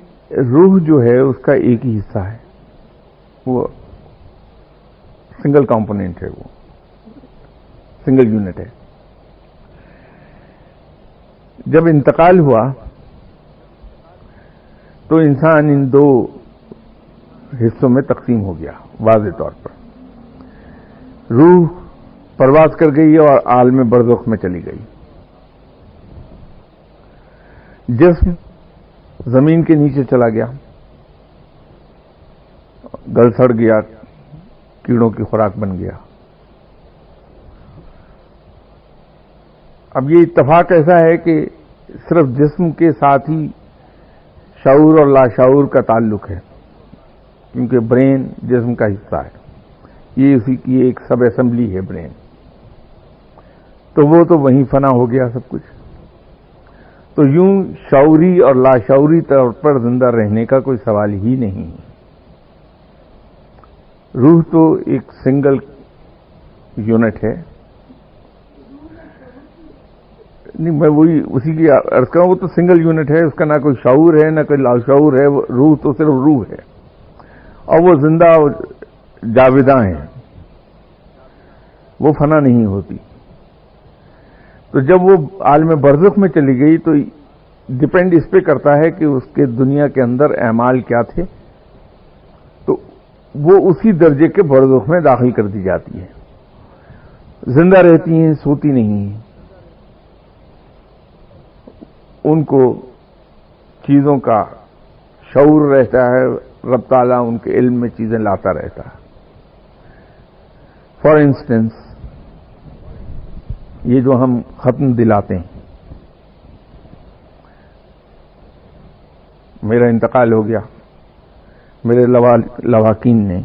Speaker 1: روح جو ہے اس کا ایک ہی حصہ ہے، وہ سنگل کمپوننٹ ہے، وہ سنگل یونٹ ہے. جب انتقال ہوا تو انسان ان دو حصوں میں تقسیم ہو گیا واضح طور پر. روح پرواز کر گئی اور عالم برزخ میں چلی گئی، جسم زمین کے نیچے چلا گیا، گل سڑ گیا، کیڑوں کی خوراک بن گیا. اب یہ اتفاق ایسا ہے کہ صرف جسم کے ساتھ ہی شعور اور لاشعور کا تعلق ہے، کیونکہ برین جسم کا حصہ ہے، یہ اسی کی ایک سب اسمبلی ہے برین، تو وہ تو وہیں فنا ہو گیا سب کچھ. تو یوں شعوری اور لاشعوری طور پر زندہ رہنے کا کوئی سوال ہی نہیں. روح تو ایک سنگل یونٹ ہے. نہیں، میں وہی اسی کی عرض کروں، وہ تو سنگل یونٹ ہے، اس کا نہ کوئی شعور ہے نہ کوئی لاشعور ہے. روح تو صرف روح ہے، اور وہ زندہ جاویداں ہیں. وہ فنا نہیں ہوتی. تو جب وہ عالم برزخ میں چلی گئی تو ڈپینڈ اس پہ کرتا ہے کہ اس کے دنیا کے اندر اعمال کیا تھے، تو وہ اسی درجے کے برزخ میں داخل کر دی جاتی ہے. زندہ رہتی ہیں، سوتی نہیں ہیں. ان کو چیزوں کا شعور رہتا ہے، رب تعالیٰ ان کے علم میں چیزیں لاتا رہتا ہے. فار انسٹنس یہ جو ہم ختم دلاتے ہیں، میرا انتقال ہو گیا، میرے لواحقین نے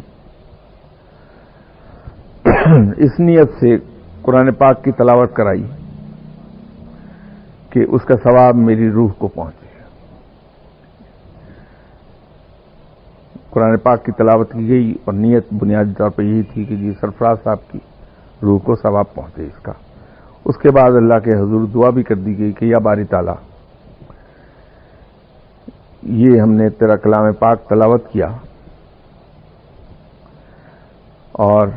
Speaker 1: اس نیت سے قرآن پاک کی تلاوت کرائی کہ اس کا ثواب میری روح کو پہنچے. قرآن پاک کی تلاوت کی گئی اور نیت بنیادی طور پہ یہی تھی کہ جی سرفراز صاحب کی روح کو ثواب پہنچے اس کا. اس کے بعد اللہ کے حضور دعا بھی کر دی گئی کہ یا باری تعالیٰ، یہ ہم نے تیرا کلام پاک تلاوت کیا اور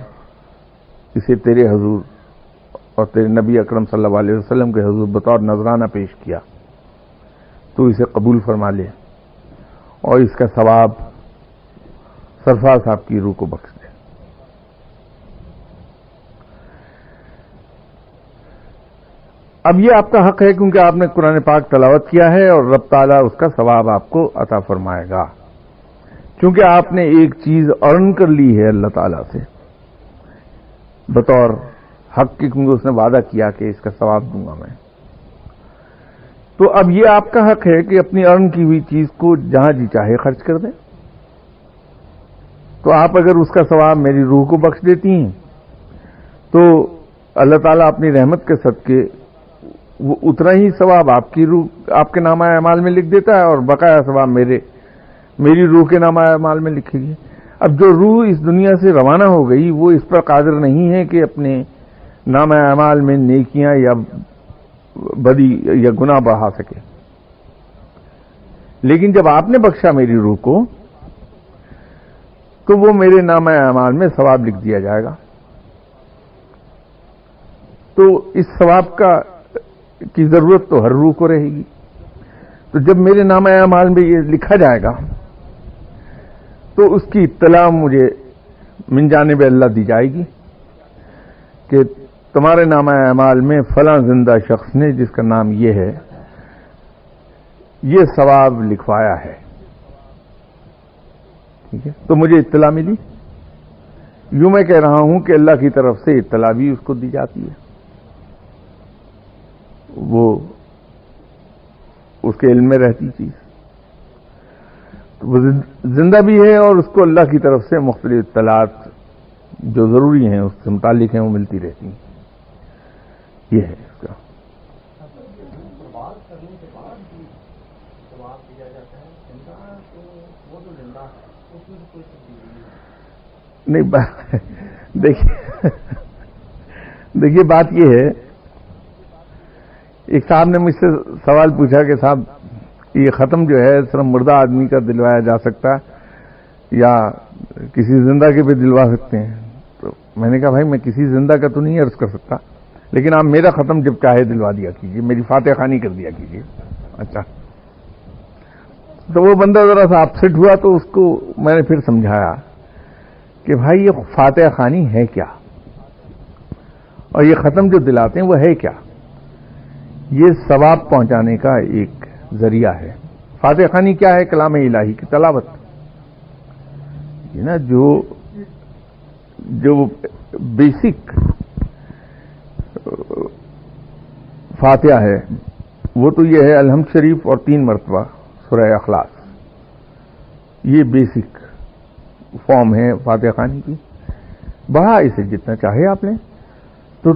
Speaker 1: اسے تیرے حضور اور تیرے نبی اکرم صلی اللہ علیہ وسلم کے حضور بطور نذرانہ پیش کیا، تو اسے قبول فرما لے اور اس کا ثواب سرفراز صاحب کی روح کو بخش دے. اب یہ آپ کا حق ہے کیونکہ آپ نے قرآن پاک تلاوت کیا ہے اور رب تعالیٰ اس کا ثواب آپ کو عطا فرمائے گا، چونکہ آپ نے ایک چیز ارن کر لی ہے اللہ تعالیٰ سے بطور حق کی، کیونکہ اس نے وعدہ کیا کہ اس کا ثواب دوں گا میں. تو اب یہ آپ کا حق ہے کہ اپنی ارن کی ہوئی چیز کو جہاں جی چاہے خرچ کر دیں. تو آپ اگر اس کا ثواب میری روح کو بخش دیتی ہیں تو اللہ تعالیٰ اپنی رحمت کے صدقے وہ اتنا ہی ثواب آپ کی روح، آپ کے نامہ اعمال میں لکھ دیتا ہے اور بقایا ثواب میری روح کے نامہ اعمال میں لکھے گی. اب جو روح اس دنیا سے روانہ ہو گئی وہ اس پر قادر نہیں ہے کہ اپنے نامہ اعمال میں نیکیاں یا بدی یا گناہ بڑھا سکے. لیکن جب آپ نے بخشا میری روح کو تو وہ میرے نامہ اعمال میں ثواب لکھ دیا جائے گا. تو اس ثواب کی ضرورت تو ہر روح کو رہے گی. تو جب میرے نامہ اعمال میں یہ لکھا جائے گا تو اس کی اطلاع مجھے من جانب اللہ دی جائے گی کہ تمہارے نامہ اعمال میں فلاں زندہ شخص نے جس کا نام یہ ہے یہ ثواب لکھوایا ہے. ٹھیک ہے، تو مجھے اطلاع ملی. یوں میں کہہ رہا ہوں کہ اللہ کی طرف سے اطلاع بھی اس کو دی جاتی ہے، وہ اس کے علم میں رہتی چیز، تو وہ زندہ بھی ہے اور اس کو اللہ کی طرف سے مختلف اطلاعات جو ضروری ہیں اس سے متعلق ہیں وہ ملتی رہتی ہیں. یہ ہے اس کا. نہیں دیکھیے بات یہ ہے، ایک صاحب نے مجھ سے سوال پوچھا کہ صاحب یہ ختم جو ہے صرف مردہ آدمی کا دلوایا جا سکتا ہے یا کسی زندہ کے بھی دلوا سکتے ہیں؟ تو میں نے کہا بھائی میں کسی زندہ کا تو نہیں عرض کر سکتا، لیکن آپ میرا ختم جب چاہے دلوا دیا کیجیے، میری فاتح خوانی کر دیا کیجیے. اچھا، تو وہ بندہ ذرا سا اپسٹ ہوا تو اس کو میں نے پھر سمجھایا کہ بھائی یہ فاتح خوانی ہے کیا اور یہ ختم جو دلاتے ہیں وہ ہے کیا؟ یہ ثواب پہنچانے کا ایک ذریعہ ہے. فاتح خوانی کیا ہے؟ کلام الہی کی تلاوت. یہ نا جو بیسک فاتحہ ہے وہ تو یہ ہے الحمد شریف اور 3 مرتبہ سورہ اخلاص. یہ بیسک فارم ہے فاتحہ خوانی کی. بڑھا اسے جتنا چاہے آپ نے، تو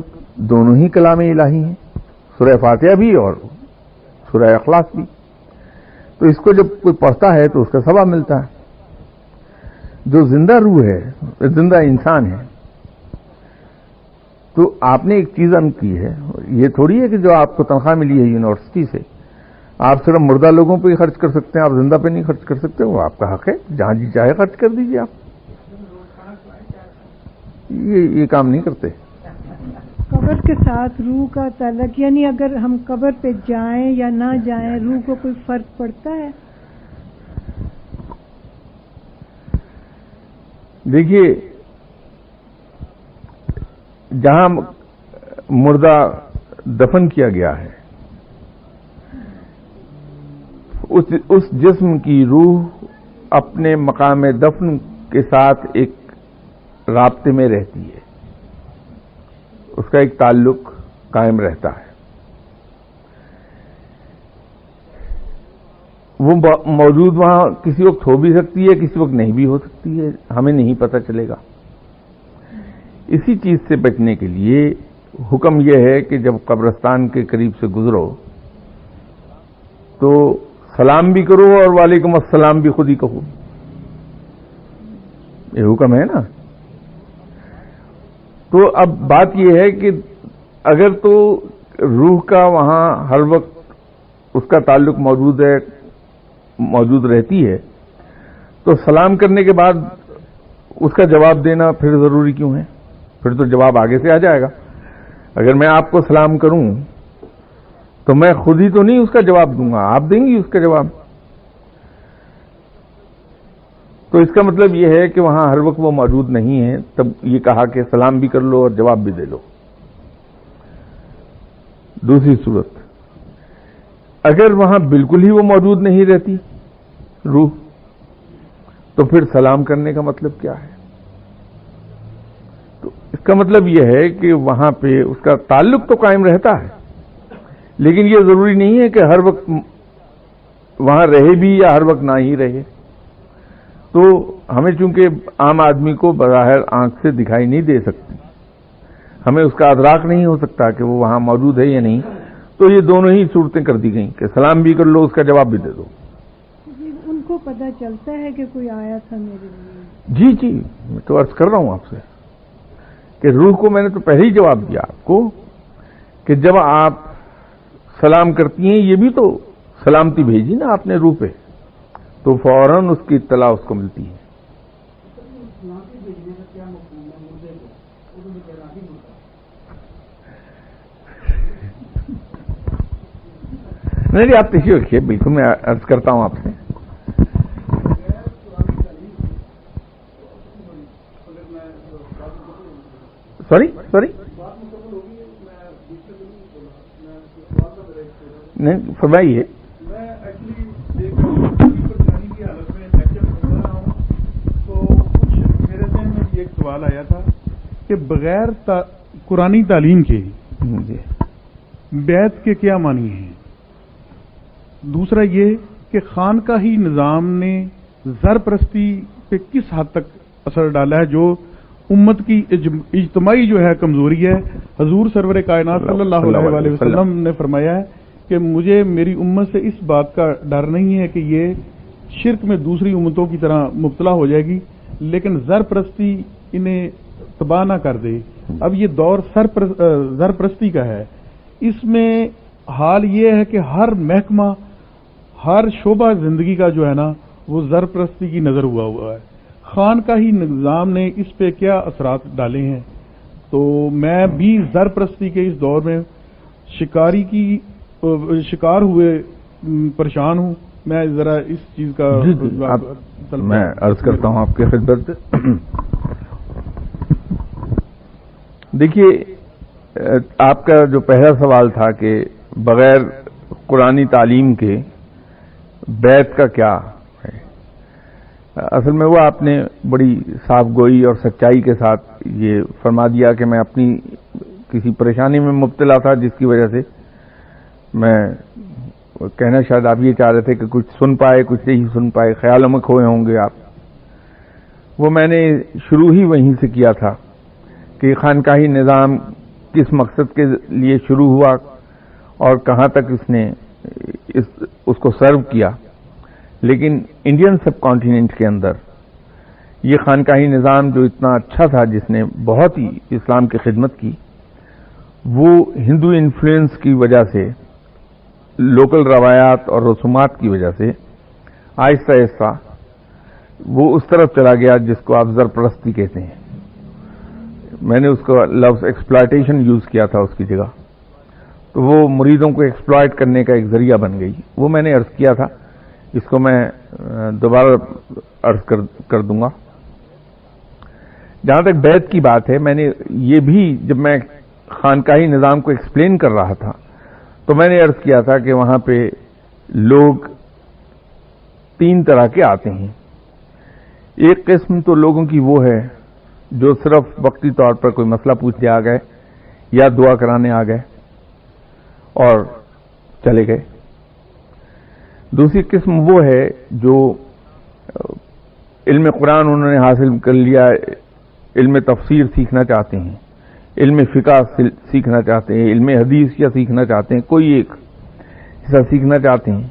Speaker 1: دونوں ہی کلام الہی ہیں، سورہ فاتحہ بھی اور سورہ اخلاص بھی. تو اس کو جب کوئی پڑھتا ہے تو اس کا ثواب ملتا ہے. جو زندہ روح ہے، زندہ انسان ہے، تو آپ نے ایک چیز عمل کی ہے. یہ تھوڑی ہے کہ جو آپ کو تنخواہ ملی ہے یونیورسٹی سے آپ صرف مردہ لوگوں پہ ہی خرچ کر سکتے ہیں، آپ زندہ پہ نہیں خرچ کر سکتے. وہ آپ کا حق ہے، جہاں جی چاہے خرچ کر دیجیے. آپ یہ کام نہیں کرتے.
Speaker 2: قبر کے ساتھ روح کا تعلق، یعنی اگر ہم قبر پہ جائیں یا نہ جائیں روح کو کوئی فرق پڑتا ہے؟
Speaker 1: دیکھیے، جہاں مردہ دفن کیا گیا ہے اس جسم کی روح اپنے مقام دفن کے ساتھ ایک رابطے میں رہتی ہے، اس کا ایک تعلق قائم رہتا ہے. وہ موجود وہاں کسی وقت ہو بھی سکتی ہے، کسی وقت نہیں بھی ہو سکتی ہے، ہمیں نہیں پتہ چلے گا. اسی چیز سے بچنے کے لیے حکم یہ ہے کہ جب قبرستان کے قریب سے گزرو تو سلام بھی کرو اور وعلیکم السلام بھی خود ہی کہو. یہ حکم ہے نا. تو اب بات یہ ہے کہ اگر تو روح کا وہاں ہر وقت اس کا تعلق موجود رہتی ہے تو سلام کرنے کے بعد اس کا جواب دینا پھر ضروری کیوں ہے؟ پھر تو جواب آگے سے آ جائے گا. اگر میں آپ کو سلام کروں تو میں خود ہی تو نہیں اس کا جواب دوں گا، آپ دیں گی اس کا جواب. تو اس کا مطلب یہ ہے کہ وہاں ہر وقت وہ موجود نہیں ہے، تب یہ کہا کہ سلام بھی کر لو اور جواب بھی دے لو. دوسری صورت، اگر وہاں بالکل ہی وہ موجود نہیں رہتی روح، تو پھر سلام کرنے کا مطلب کیا ہے؟ تو اس کا مطلب یہ ہے کہ وہاں پہ اس کا تعلق تو قائم رہتا ہے، لیکن یہ ضروری نہیں ہے کہ ہر وقت وہاں رہے بھی یا ہر وقت نہ ہی رہے. تو ہمیں چونکہ عام آدمی کو بظاہر آنکھ سے دکھائی نہیں دے سکتی، ہمیں اس کا ادراک نہیں ہو سکتا کہ وہ وہاں موجود ہے یا نہیں، تو یہ دونوں ہی صورتیں کر دی گئیں کہ سلام بھی کر لو، اس کا جواب بھی دے دو.
Speaker 2: ان کو پتہ چلتا ہے کہ کوئی آیا تھا میرے لیے؟
Speaker 1: جی جی، میں تو عرض کر رہا ہوں آپ سے کہ روح کو میں نے تو پہلے ہی جواب دیا آپ کو کہ جب آپ سلام کرتی ہیں، یہ بھی تو سلامتی بھیجی نا آپ نے روح پہ، تو فوراً اس کی اطلاع اس کو ملتی ہے. نہیں آپ تشریف رکھیے، بالکل میں عرض کرتا ہوں آپ سے. سوری نہیں فرمائیے.
Speaker 3: ایک سوال آیا تھا کہ بغیر قرآنی تعلیم کے بیعت کے کیا معنی ہیں؟ دوسرا یہ کہ خانقاہی نظام نے زر پرستی پہ کس حد تک اثر ڈالا ہے جو امت کی اجتماعی جو ہے کمزوری ہے. حضور سرور کائنات صلی اللہ علیہ وسلم نے فرمایا ہے کہ مجھے میری امت سے اس بات کا ڈر نہیں ہے کہ یہ شرک میں دوسری امتوں کی طرح مبتلا ہو جائے گی، لیکن زر پرستی انہیں تباہ نہ کر دے. اب یہ دور زر پرستی کا ہے، اس میں حال یہ ہے کہ ہر محکمہ، ہر شعبہ زندگی کا جو ہے نا وہ زر پرستی کی نظر ہوا ہے. خانقاہی نظام نے اس پہ کیا اثرات ڈالے ہیں؟ تو میں بھی زر پرستی کے اس دور میں شکار ہوئے پریشان ہوں. میں ذرا اس چیز کا
Speaker 1: میں عرض کرتا ہوں آپ کی خدمت. دیکھیے، آپ کا جو پہلا سوال تھا کہ بغیر قرآنی تعلیم کے بیعت کا کیا ہے، اصل میں وہ آپ نے بڑی صاف گوئی اور سچائی کے ساتھ یہ فرما دیا کہ میں اپنی کسی پریشانی میں مبتلا تھا جس کی وجہ سے میں کہنا شاید آپ یہ چاہ رہے تھے کہ کچھ سن پائے کچھ نہیں سن پائے، خیالوں میں کھوئے ہوں گے آپ. وہ میں نے شروع ہی وہیں سے کیا تھا کہ خانقاہی نظام کس مقصد کے لیے شروع ہوا اور کہاں تک اس نے اس کو سرو کیا. لیکن انڈین سب کانٹیننٹ کے اندر یہ خانقاہی نظام جو اتنا اچھا تھا، جس نے بہت ہی اسلام کی خدمت کی، وہ ہندو انفلوئنس کی وجہ سے، لوکل روایات اور رسومات کی وجہ سے آہستہ آہستہ وہ اس طرف چلا گیا جس کو آپ زر پرستی کہتے ہیں. میں نے اس کا لفظ ایکسپلائٹیشن یوز کیا تھا اس کی جگہ، تو وہ مریدوں کو ایکسپلائٹ کرنے کا ایک ذریعہ بن گئی. وہ میں نے عرض کیا تھا، اس کو میں دوبارہ عرض کر دوں گا. جہاں تک بیعت کی بات ہے، میں نے یہ بھی جب میں خانقاہی نظام کو ایکسپلین کر رہا تھا تو میں نے عرض کیا تھا کہ وہاں پہ لوگ 3 طرح کے آتے ہیں. ایک قسم تو لوگوں کی وہ ہے جو صرف وقتی طور پر کوئی مسئلہ پوچھنے آ گئے یا دعا کرانے آ گئے اور چلے گئے. دوسری قسم وہ ہے جو علم قرآن انہوں نے حاصل کر لیا، علم تفسیر سیکھنا چاہتے ہیں، علم فقہ سیکھنا چاہتے ہیں، علم حدیث یا سیکھنا چاہتے ہیں، کوئی ایک حصہ سیکھنا چاہتے ہیں،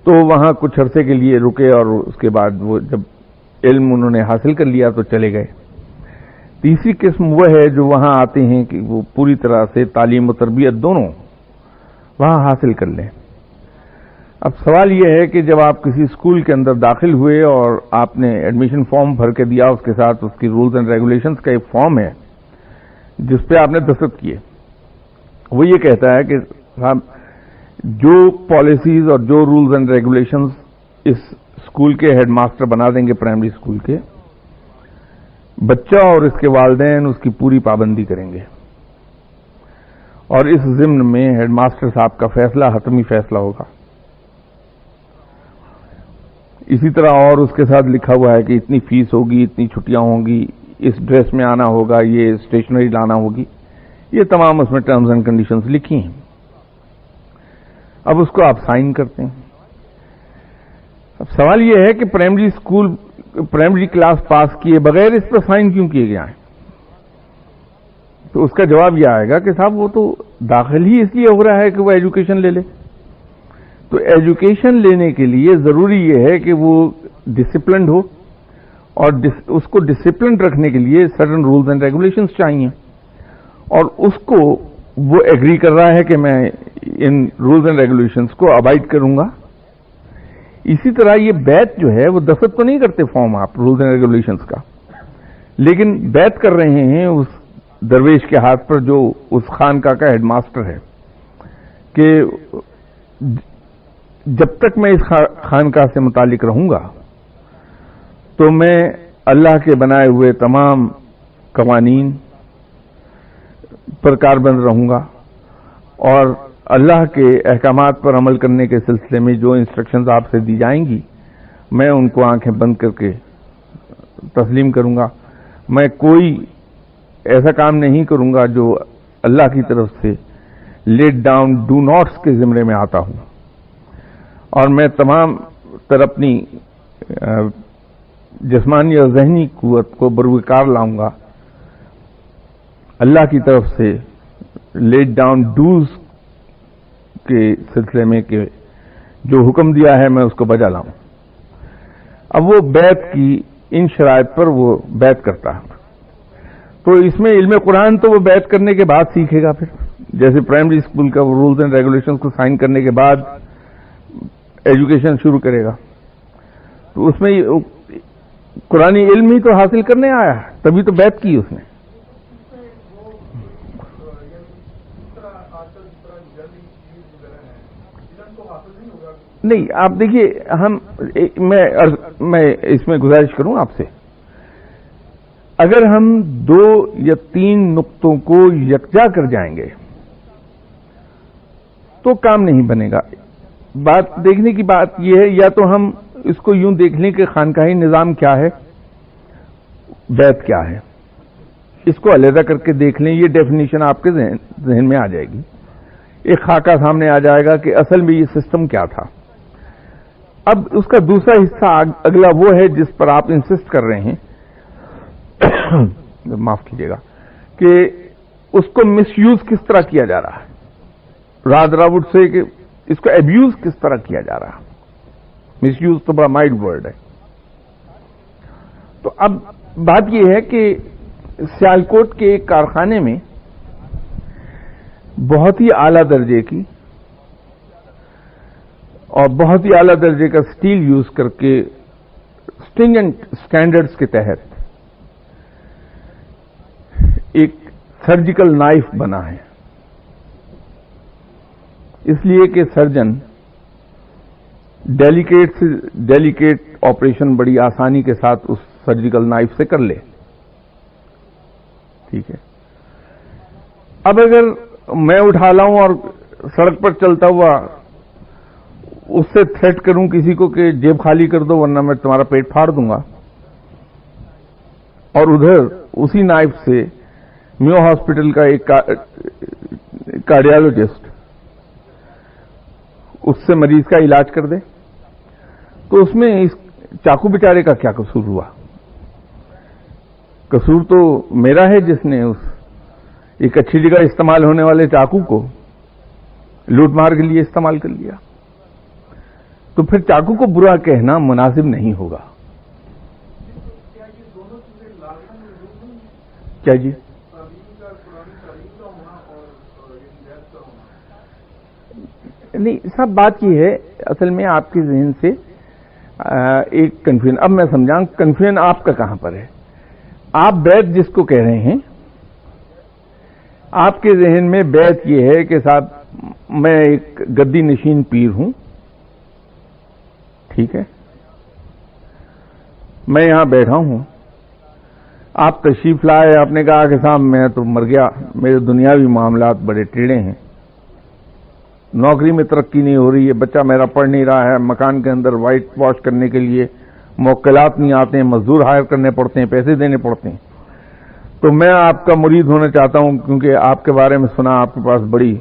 Speaker 1: تو وہاں کچھ عرصے کے لیے رکے اور اس کے بعد وہ جب علم انہوں نے حاصل کر لیا تو چلے گئے. تیسری قسم وہ ہے جو وہاں آتے ہیں کہ وہ پوری طرح سے تعلیم و تربیت دونوں وہاں حاصل کر لیں. اب سوال یہ ہے کہ جب آپ کسی اسکول کے اندر داخل ہوئے اور آپ نے ایڈمیشن فارم بھر کے دیا، اس کے ساتھ اس کی رولز اینڈ ریگولیشنز کا ایک فارم ہے جس پہ آپ نے دستخط کیے، وہ یہ کہتا ہے کہ صاحب جو پالیسیز اور جو رولز اینڈ ریگولیشنز اس اسکول کے ہیڈ ماسٹر بنا دیں گے پرائمری اسکول کے، بچہ اور اس کے والدین اس کی پوری پابندی کریں گے، اور اس ضمن میں ہیڈ ماسٹر صاحب کا فیصلہ حتمی فیصلہ ہوگا. اسی طرح اور اس کے ساتھ لکھا ہوا ہے کہ اتنی فیس ہوگی، اتنی چھٹیاں ہوں گی، اس ڈریس میں آنا ہوگا، یہ اسٹیشنری لانا ہوگی، یہ تمام اس میں ٹرمز اینڈ کنڈیشنز لکھی ہیں. اب اس کو آپ سائن کرتے ہیں. اب سوال یہ ہے کہ پرائمری کلاس پاس کیے بغیر اس پر سائن کیوں کیے گئے ہیں؟ تو اس کا جواب یہ آئے گا کہ صاحب وہ تو داخل ہی اس لیے ہو رہا ہے کہ وہ ایجوکیشن لے لے. تو ایجوکیشن لینے کے لیے ضروری یہ ہے کہ وہ ڈسپلنڈ ہو، اور اس کو ڈسپلنڈ رکھنے کے لیے سرٹن رولز اینڈ ریگولیشنز چاہیے، اور اس کو وہ ایگری کر رہا ہے کہ میں ان رولز اینڈ ریگولیشنز کو ابائڈ کروں گا. اسی طرح یہ بیعت جو ہے وہ دستخط تو نہیں کرتے فارم آپ رولز اینڈ ریگولیشنز کا، لیکن بیعت کر رہے ہیں اس درویش کے ہاتھ پر جو اس خانقاہ کا ہیڈ ماسٹر ہے کہ جب تک میں اس خانقاہ سے متعلق رہوں گا تو میں اللہ کے بنائے ہوئے تمام قوانین پر کاربند رہوں گا، اور اللہ کے احکامات پر عمل کرنے کے سلسلے میں جو انسٹرکشنز آپ سے دی جائیں گی میں ان کو آنکھیں بند کر کے تسلیم کروں گا. میں کوئی ایسا کام نہیں کروں گا جو اللہ کی طرف سے لیٹ ڈاؤن ڈو ناٹس کے زمرے میں آتا ہوں، اور میں تمام تر اپنی جسمانی اور ذہنی قوت کو بروکار لاؤں گا اللہ کی طرف سے لیٹ ڈاؤن ڈوز کے سلسلے میں کہ جو حکم دیا ہے میں اس کو بجا لاؤں. اب وہ بیعت کی ان شرائط پر وہ بیعت کرتا ہے. تو اس میں علم قرآن تو وہ بیعت کرنے کے بعد سیکھے گا، پھر جیسے پرائمری اسکول کا وہ رولز اینڈ ریگولیشنز کو سائن کرنے کے بعد ایجوکیشن شروع کرے گا. تو اس میں قرآنی علم ہی تو حاصل کرنے آیا، تبھی تو بیعت کی اس نے. نہیں، آپ دیکھیے، میں اس میں گزارش کروں آپ سے، اگر ہم 2 یا 3 نقطوں کو یکجا کر جائیں گے تو کام نہیں بنے گا. بات دیکھنے کی بات یہ ہے، یا تو ہم اس کو یوں دیکھ لیں کہ خانقاہی نظام کیا ہے، بیعت کیا ہے، اس کو علیحدہ کر کے دیکھ لیں. یہ ڈیفینیشن آپ کے ذہن میں آ جائے گی، ایک خاکہ سامنے آ جائے گا کہ اصل میں یہ سسٹم کیا تھا. اب اس کا دوسرا حصہ اگلا وہ ہے جس پر آپ انسسٹ کر رہے ہیں، معاف کیجیے گا، کہ اس کو مس یوز کس طرح کیا جا رہا ہے. رادرا وڈ سے کہ اس کو ابیوز کس طرح کیا جا رہا ہے. مس یوز تو بڑا مائلڈ ورڈ ہے. تو اب بات یہ ہے کہ سیالکوٹ کے ایک کارخانے میں بہت ہی اعلیٰ درجے کی اور بہت ہی اعلیٰ درجے کا سٹیل یوز کر کے اسٹرینجنٹ اسٹینڈرڈز کے تحت ایک سرجیکل نائف بنا ہے، اس لیے کہ سرجن ڈیلیکیٹ سے ڈیلیکیٹ آپریشن بڑی آسانی کے ساتھ اس سرجیکل نائف سے کر لے. ٹھیک ہے. اب اگر میں اٹھا لاؤں اور سڑک پر چلتا ہوا اس سے تھریٹ کروں کسی کو کہ جیب خالی کر دو ورنہ میں تمہارا پیٹ پھاڑ دوں گا، اور ادھر اسی نائف سے میو ہاسپٹل کا ایک کارڈیالوجسٹ اس سے مریض کا علاج کر دے، تو اس میں اس چاقو بیچارے کا کیا قصور ہوا؟ قصور تو میرا ہے جس نے اس ایک اچھی جگہ استعمال ہونے والے چاقو کو لوٹ مار کے لیے استعمال کر لیا. تو پھر چاقو کو برا کہنا مناسب نہیں ہوگا. کیا جی؟ نہیں صاحب، بات یہ ہے اصل میں آپ کے ذہن سے ایک کنفیوژن، اب میں سمجھاؤں کنفیوژن آپ کا کہاں پر ہے. آپ بیعت جس کو کہہ رہے ہیں، آپ کے ذہن میں بیعت یہ ہے کہ صاحب میں ایک گدی نشین پیر ہوں، ٹھیک ہے، میں یہاں بیٹھا ہوں، آپ تشریف لائے، آپ نے کہا کہ صاحب میں تو مر گیا، میرے دنیاوی معاملات بڑے ٹیڑے ہیں، نوکری میں ترقی نہیں ہو رہی ہے، بچہ میرا پڑھ نہیں رہا ہے، مکان کے اندر وائٹ واش کرنے کے لیے موکلات نہیں آتے ہیں، مزدور ہائر کرنے پڑتے ہیں، پیسے دینے پڑتے ہیں، تو میں آپ کا مرید ہونا چاہتا ہوں کیونکہ آپ کے بارے میں سنا آپ کے پاس بڑی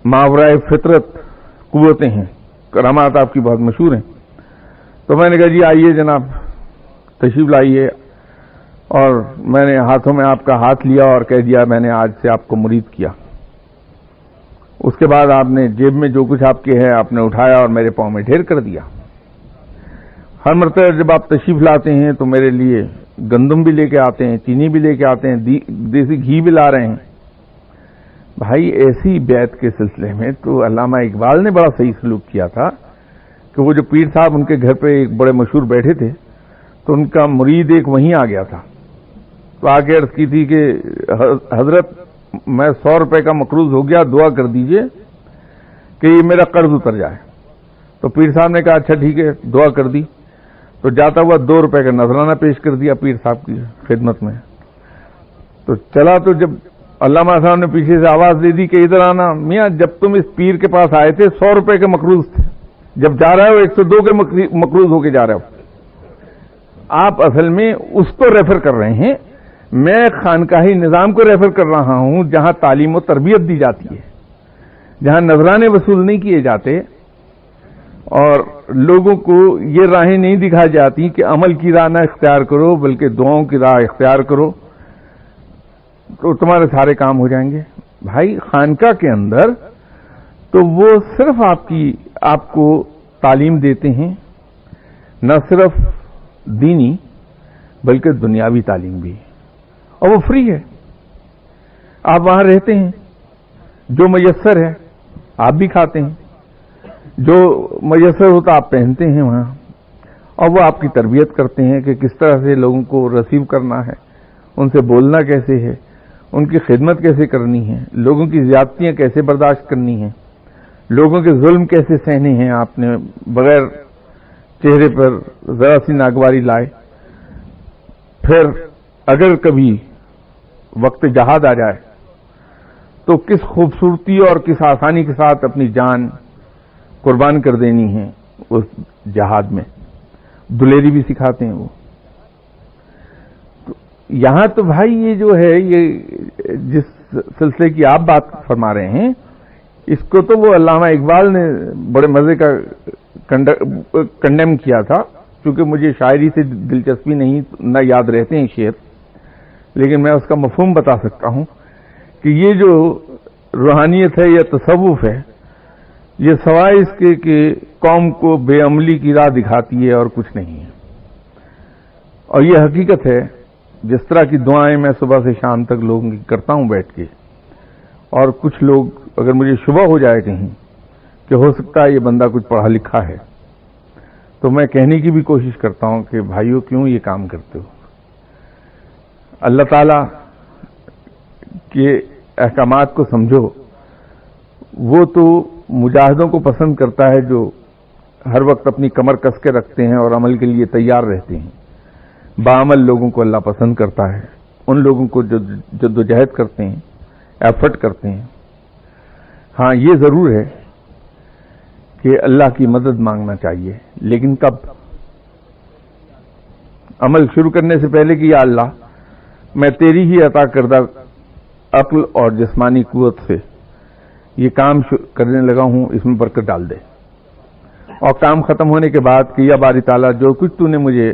Speaker 1: ماورائے فطرت قوتیں ہیں، کرامات آپ کی بہت مشہور ہیں. تو میں نے کہا جی آئیے جناب تشریف لائیے، اور میں نے ہاتھوں میں آپ کا ہاتھ لیا اور کہہ دیا میں نے آج سے آپ کو مرید کیا. اس کے بعد آپ نے جیب میں جو کچھ آپ کے ہے آپ نے اٹھایا اور میرے پاؤں میں ڈھیر کر دیا. ہر مرتبہ جب آپ تشریف لاتے ہیں تو میرے لیے گندم بھی لے کے آتے ہیں، چینی بھی لے کے آتے ہیں، دیسی گھی بھی لا رہے ہیں. بھائی ایسی بیعت کے سلسلے میں تو علامہ اقبال نے بڑا صحیح سلوک کیا تھا کہ وہ جو پیر صاحب ان کے گھر پہ ایک بڑے مشہور بیٹھے تھے تو ان کا مرید ایک وہیں آ گیا تھا، تو آ کے عرض کی تھی کہ حضرت میں 100 روپے کا مقروض ہو گیا، دعا کر دیجئے کہ یہ میرا قرض اتر جائے. تو پیر صاحب نے کہا اچھا ٹھیک ہے، دعا کر دی. تو جاتا ہوا 2 روپے کا نذرانہ پیش کر دیا پیر صاحب کی خدمت میں. تو چلا تو جب علامہ صاحب نے پیچھے سے آواز دے دی کہ ادھر آنا، میاں جب تم اس پیر کے پاس آئے تھے 100 روپے کے مقروض تھے، جب جا رہے ہو 102 کے مقروض ہو کے جا رہے ہو. آپ اصل میں اس کو ریفر کر رہے ہیں، میں خانقاہی نظام کو ریفر کر رہا ہوں جہاں تعلیم و تربیت دی جاتی ہے، جہاں نذرانے وصول نہیں کیے جاتے اور لوگوں کو یہ راہیں نہیں دکھائی جاتی کہ عمل کی راہ نہ اختیار کرو بلکہ دعاؤں کی راہ اختیار کرو تو تمہارے سارے کام ہو جائیں گے. بھائی خانقاہ کے اندر تو وہ صرف آپ کو تعلیم دیتے ہیں، نہ صرف دینی بلکہ دنیاوی تعلیم بھی، اور وہ فری ہے. آپ وہاں رہتے ہیں، جو میسر ہے آپ بھی کھاتے ہیں، جو میسر ہوتا آپ پہنتے ہیں وہاں، اور وہ آپ کی تربیت کرتے ہیں کہ کس طرح سے لوگوں کو ریسیو کرنا ہے، ان سے بولنا کیسے ہے، ان کی خدمت کیسے کرنی ہے، لوگوں کی زیادتیاں کیسے برداشت کرنی ہیں، لوگوں کے ظلم کیسے سہنے ہیں. آپ نے بغیر چہرے پر ذرا سی ناگواری لائے. پھر اگر کبھی وقت جہاد آ جائے تو کس خوبصورتی اور کس آسانی کے ساتھ اپنی جان قربان کر دینی ہے اس جہاد میں، دلیری بھی سکھاتے ہیں وہ. یہاں تو بھائی یہ جو ہے یہ جس سلسلے کی آپ بات فرما رہے ہیں اس کو تو وہ علامہ اقبال نے بڑے مزے کا کنڈیم کیا تھا. چونکہ مجھے شاعری سے دلچسپی نہیں، نہ یاد رہتے ہیں شعر، لیکن میں اس کا مفہوم بتا سکتا ہوں کہ یہ جو روحانیت ہے یا تصوف ہے یہ سوائے اس کے کہ قوم کو بے عملی کی راہ دکھاتی ہے اور کچھ نہیں ہے. اور یہ حقیقت ہے، جس طرح کی دعائیں میں صبح سے شام تک لوگوں کی کرتا ہوں بیٹھ کے، اور کچھ لوگ اگر مجھے شبہ ہو جائے کہیں کہ ہو سکتا ہے یہ بندہ کچھ پڑھا لکھا ہے تو میں کہنے کی بھی کوشش کرتا ہوں کہ بھائیو کیوں یہ کام کرتے ہو. اللہ تعالیٰ کے احکامات کو سمجھو، وہ تو مجاہدوں کو پسند کرتا ہے جو ہر وقت اپنی کمر کس کے رکھتے ہیں اور عمل کے لیے تیار رہتے ہیں۔ باعمل لوگوں کو اللہ پسند کرتا ہے، ان لوگوں کو جو جدوجہد کرتے ہیں، ایفرٹ کرتے ہیں۔ ہاں یہ ضرور ہے کہ اللہ کی مدد مانگنا چاہیے، لیکن کب؟ عمل شروع کرنے سے پہلے کہ یا اللہ میں تیری ہی عطا کردہ عقل اور جسمانی قوت سے یہ کام کرنے لگا ہوں، اس میں برکت ڈال دے۔ اور کام ختم ہونے کے بعد کہ یا باری تعالیٰ جو کچھ تو نے مجھے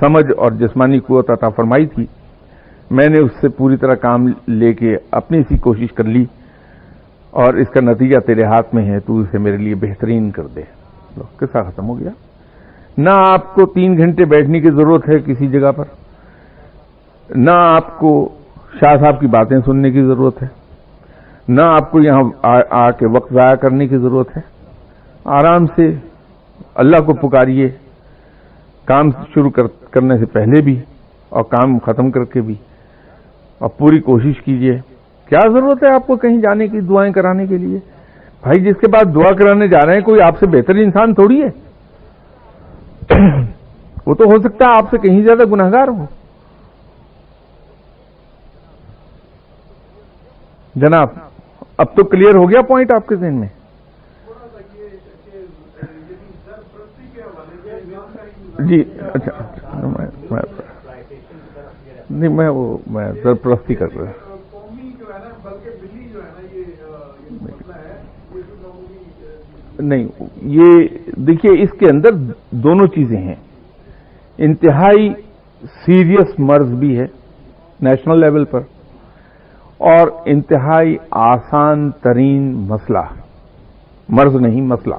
Speaker 1: سمجھ اور جسمانی قوت عطا فرمائی تھی، میں نے اس سے پوری طرح کام لے کے اپنی سی کوشش کر لی اور اس کا نتیجہ تیرے ہاتھ میں ہے، تو اسے میرے لیے بہترین کر دے۔ قصہ ختم ہو گیا۔ نہ آپ کو 3 گھنٹے بیٹھنے کی ضرورت ہے کسی جگہ پر، نہ آپ کو شاہ صاحب کی باتیں سننے کی ضرورت ہے، نہ آپ کو یہاں آ کے وقت ضائع کرنے کی ضرورت ہے۔ آرام سے اللہ کو پکاریے، کام شروع کرنے سے پہلے بھی اور کام ختم کر کے بھی، اور پوری کوشش کیجیے۔ کیا ضرورت ہے آپ کو کہیں جانے کی، دعائیں کرانے کے لیے؟ بھائی جس کے بعد دعا کرانے جا رہے ہیں کوئی آپ سے بہتر انسان تھوڑی ہے، وہ تو ہو سکتا ہے آپ سے کہیں زیادہ گناہگار ہو۔ جناب اب تو کلیئر ہو گیا پوائنٹ آپ کے ذہن میں؟ جی اچھا، نہیں میں سرپرستی کر رہا ہوں۔ نہیں یہ دیکھیے اس کے اندر دونوں چیزیں ہیں، انتہائی سیریس مرض بھی ہے نیشنل لیول پر، اور انتہائی آسان ترین مسئلہ، مرض نہیں مسئلہ۔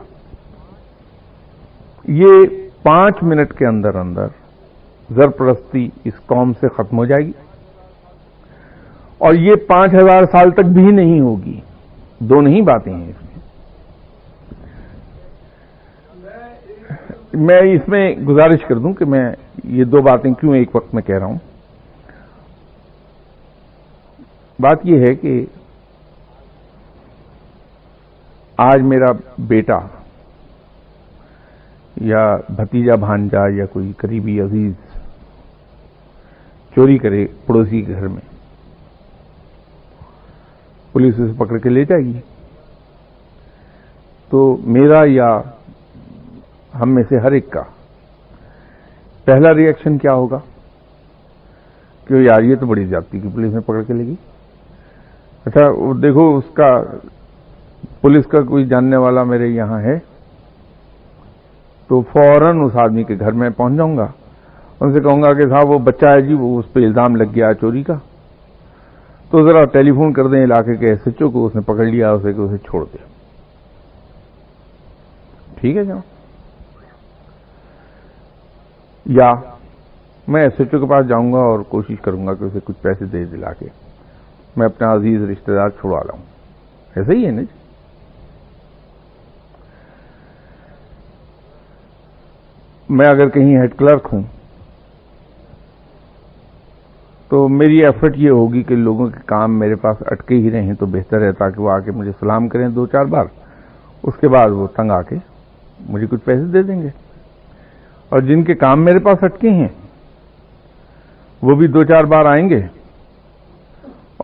Speaker 1: یہ 5 منٹ کے اندر اندر زرپرستی اس قوم سے ختم ہو جائے گی، اور یہ 5000 سال تک بھی نہیں ہوگی۔ دونوں ہی باتیں ہیں اس میں اس میں گزارش کر دوں کہ میں یہ 2 باتیں کیوں ایک وقت میں کہہ رہا ہوں۔ بات یہ ہے کہ آج میرا بیٹا یا بھتیجا بھانجا یا کوئی قریبی عزیز چوری کرے پڑوسی کے گھر میں، پولیس اسے پکڑ کے لے جائے گی، تو میرا یا ہم میں سے ہر ایک کا پہلا ری ایکشن کیا ہوگا کہ یار یہ تو بڑی زیادتی کی، پولیس نے پکڑ کے لے گی۔ اچھا دیکھو اس کا پولیس کا کوئی جاننے والا میرے یہاں ہے تو فوراً اس آدمی کے گھر میں پہنچ جاؤں گا، ان سے کہوں گا کہ صاحب وہ بچہ ہے جی، وہ اس پہ الزام لگ گیا چوری کا، تو ذرا ٹیلی فون کر دیں علاقے کے ایس ایچ او کو، اس نے پکڑ لیا اسے کہ اسے چھوڑ دے۔ ٹھیک ہے جناب؟ یا میں ایس ایچ او کے پاس جاؤں گا اور کوشش کروں گا کہ اسے کچھ پیسے دے دلا کے میں اپنا عزیز رشتہ دار چھڑوا لاؤں۔ ایسا ہی ہے نا جی؟ میں اگر کہیں ہیڈ کلرک ہوں تو میری ایفرٹ یہ ہوگی کہ لوگوں کے کام میرے پاس اٹکے ہی رہیں تو بہتر ہے، تاکہ وہ آ کے مجھے سلام کریں 2-4 بار، اس کے بعد وہ تنگ آ کے مجھے کچھ پیسے دے دیں گے، اور جن کے کام میرے پاس اٹکے ہیں وہ بھی 2-4 بار آئیں گے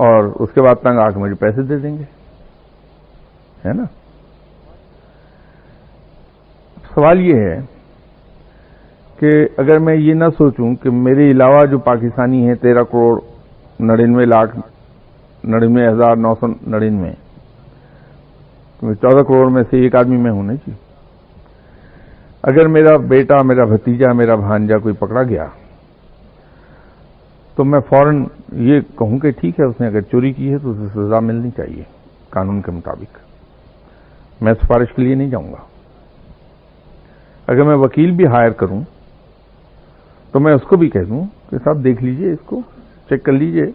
Speaker 1: اور اس کے بعد تنگ آ کے مجھے پیسے دے دیں گے، ہے نا؟ سوال یہ ہے کہ اگر میں یہ نہ سوچوں کہ میرے علاوہ جو پاکستانی ہیں 13,99,999، 14 کروڑ میں سے ایک آدمی میں ہوں نا جی۔ اگر میرا بیٹا، میرا بھتیجا، میرا بھانجا کوئی پکڑا گیا تو میں فوراً یہ کہوں کہ ٹھیک ہے، اس نے اگر چوری کی ہے تو اسے سزا ملنی چاہیے قانون کے مطابق، میں سفارش کے لیے نہیں جاؤں گا۔ اگر میں وکیل بھی ہائر کروں تو میں اس کو بھی کہہ دوں کہ صاحب دیکھ لیجئے، اس کو چیک کر لیجئے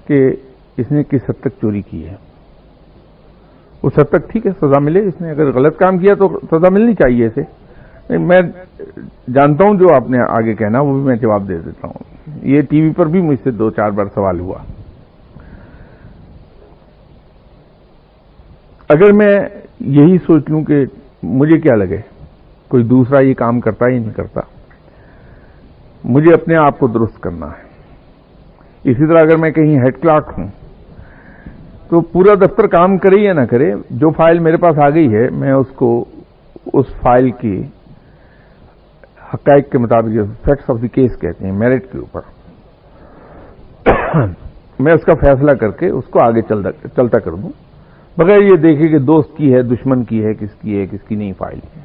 Speaker 1: کہ اس نے کس حد تک چوری کی ہے، اس حد تک ٹھیک ہے سزا ملے، اس نے اگر غلط کام کیا تو سزا ملنی چاہیے اسے۔ میں جانتا ہوں جو آپ نے آگے کہنا وہ بھی میں جواب دے دیتا ہوں، یہ ٹی وی پر بھی مجھ سے 2-4 بار سوال ہوا اگر میں یہی سوچ لوں کہ مجھے کیا لگے کوئی دوسرا یہ کام کرتا ہی نہیں کرتا، مجھے اپنے آپ کو درست کرنا ہے. اسی طرح اگر میں کہیں ہیڈ کلرک ہوں تو پورا دفتر کام کرے یا نہ کرے، جو فائل میرے پاس آ گئی ہے میں اس کو اس فائل کی حقائق کے مطابق، فیکٹس آف دی کیس کہتے ہیں، میرٹ کے اوپر میں اس کا فیصلہ کر کے اس کو آگے چلتا کر دوں، بغیر یہ دیکھے کہ دوست کی ہے، دشمن کی ہے، کس کی نہیں فائل ہے.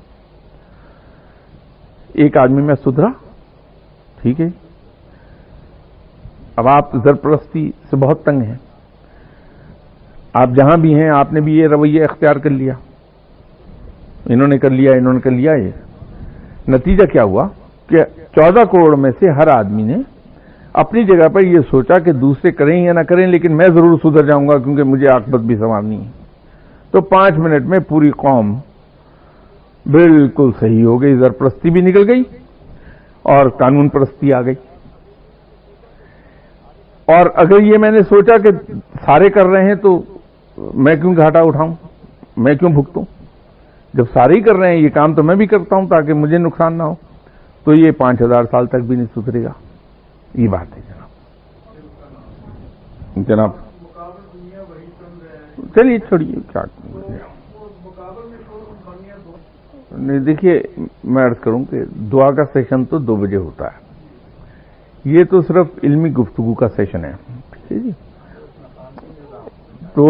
Speaker 1: ایک آدمی میں سدھرا، ٹھیک ہے. اب آپ زرپرستی سے بہت تنگ ہیں، آپ جہاں بھی ہیں آپ نے بھی یہ رویہ اختیار کر لیا، انہوں نے کر لیا. یہ نتیجہ کیا ہوا کہ 14 کروڑ میں سے ہر آدمی نے اپنی جگہ پر یہ سوچا کہ دوسرے کریں یا نہ کریں لیکن میں ضرور سدھر جاؤں گا کیونکہ مجھے عاقبت بھی سنوارنی ہے. تو 5 منٹ میں پوری قوم بالکل صحیح ہو گئی، زرپرستی بھی نکل گئی اور قانون پرستی آ گئی. اور اگر یہ میں نے سوچا کہ سارے کر رہے ہیں تو میں کیوں گھاٹا اٹھاؤں، میں کیوں بھگتوں، جب سارے ہی کر رہے ہیں یہ کام تو میں بھی کرتا ہوں تاکہ مجھے نقصان نہ ہو، تو یہ 5000 سال تک بھی نہیں سدھرے گا. یہ بات ہے جناب. چلیے چھوڑیے کیا نہیں. دیکھیے میں عرض کروں کہ دعا کا سیشن تو 2 بجے ہوتا ہے، یہ تو صرف علمی گفتگو کا سیشن ہے، ٹھیک ہے جی. تو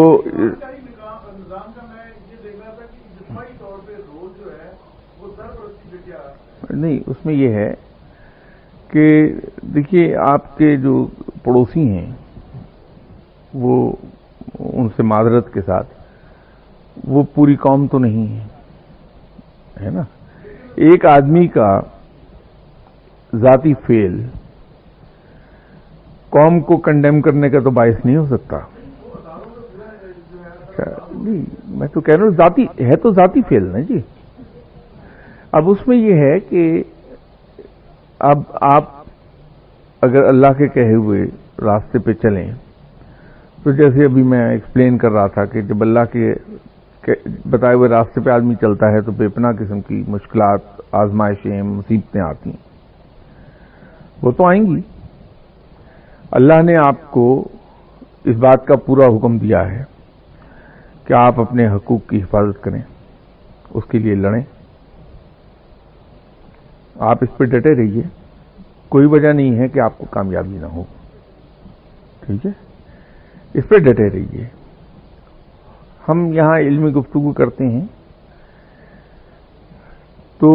Speaker 1: نہیں، اس میں یہ ہے کہ دیکھیے آپ کے جو پڑوسی ہیں وہ ان سے معذرت کے ساتھ وہ پوری قوم تو نہیں ہے نا. ایک آدمی کا ذاتی فیل قوم کو کنڈیم کرنے کا تو باعث نہیں ہو سکتا. نہیں میں تو کہہ رہا ہوں ذاتی ہے تو ذاتی فیل نا جی. اب اس میں یہ ہے کہ اب آپ اگر اللہ کے کہے ہوئے راستے پہ چلیں تو جیسے ابھی میں ایکسپلین کر رہا تھا کہ جب اللہ کے بتائے ہوئے راستے پہ آدمی چلتا ہے تو بے پناہ قسم کی مشکلات، آزمائشیں، مصیبتیں آتی ہیں، وہ تو آئیں گی. اللہ نے آپ کو اس بات کا پورا حکم دیا ہے کہ آپ اپنے حقوق کی حفاظت کریں، اس کے لیے لڑیں. آپ اس پہ ڈٹے رہیے، کوئی وجہ نہیں ہے کہ آپ کو کامیابی نہ ہو، ٹھیک ہے. اس پہ ڈٹے رہیے. ہم یہاں علمی گفتگو کرتے ہیں تو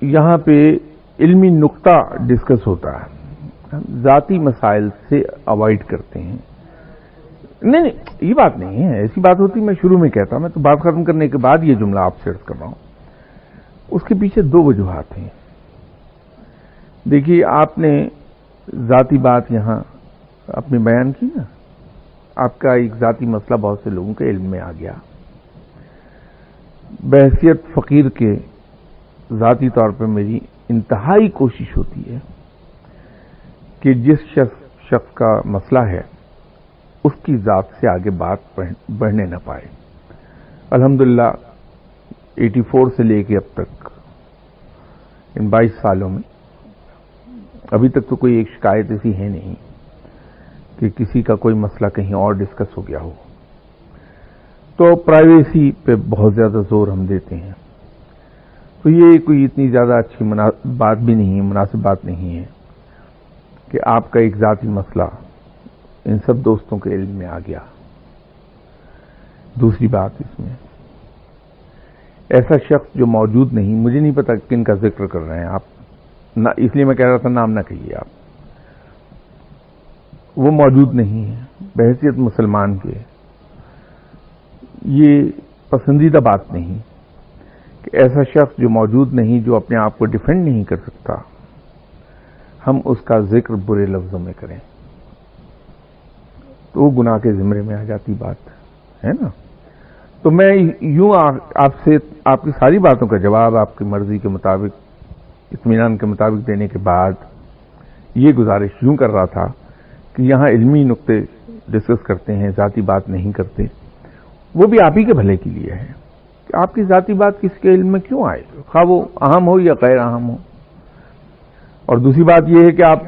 Speaker 1: یہاں پہ علمی نقطہ ڈسکس ہوتا ہے، ذاتی مسائل سے اوائڈ کرتے ہیں. نہیں یہ بات نہیں ہے، ایسی بات ہوتی میں شروع میں کہتا، میں تو بات ختم کرنے کے بعد یہ جملہ آپ سے عرض کر رہا ہوں. اس کے پیچھے 2 وجوہات ہیں. دیکھیے آپ نے ذاتی بات یہاں اپنے بیان کی نا، آپ کا ایک ذاتی مسئلہ بہت سے لوگوں کے علم میں آ گیا. بحیثیت فقیر کے ذاتی طور پہ میری انتہائی کوشش ہوتی ہے کہ جس شخص کا مسئلہ ہے اس کی ذات سے آگے بات بڑھنے نہ پائے. الحمدللہ 84 سے لے کے اب تک ان 22 سالوں میں ابھی تک تو کوئی ایک شکایت ایسی ہے نہیں کہ کسی کا کوئی مسئلہ کہیں اور ڈسکس ہو گیا ہو. تو پرائیویسی پہ بہت زیادہ زور ہم دیتے ہیں، تو یہ کوئی اتنی زیادہ اچھی بات بھی نہیں ہے، مناسب بات نہیں ہے کہ آپ کا ایک ذاتی مسئلہ ان سب دوستوں کے علم میں آ گیا. دوسری بات اس میں ایسا شخص جو موجود نہیں، مجھے نہیں پتا کن کا ذکر کر رہے ہیں آپ، اس لیے میں کہہ رہا تھا نام نہ کہیے آپ، وہ موجود نہیں ہے بحیثیت مسلمان کے. یہ پسندیدہ بات نہیں کہ ایسا شخص جو موجود نہیں، جو اپنے آپ کو ڈیفینڈ نہیں کر سکتا، ہم اس کا ذکر برے لفظوں میں کریں تو وہ گناہ کے زمرے میں آ جاتی بات ہے نا. تو میں یوں آپ سے آپ کی ساری باتوں کا جواب آپ کی مرضی کے مطابق، اطمینان کے مطابق دینے کے بعد یہ گزارش یوں کر رہا تھا کہ یہاں علمی نقطے ڈسکس کرتے ہیں، ذاتی بات نہیں کرتے. وہ بھی آپ ہی کے بھلے کے لیے ہے کہ آپ کی ذاتی بات کسی کے علم میں کیوں آئے، خواہ وہ اہم ہو یا غیر اہم ہو۔ اور دوسری بات یہ ہے کہ آپ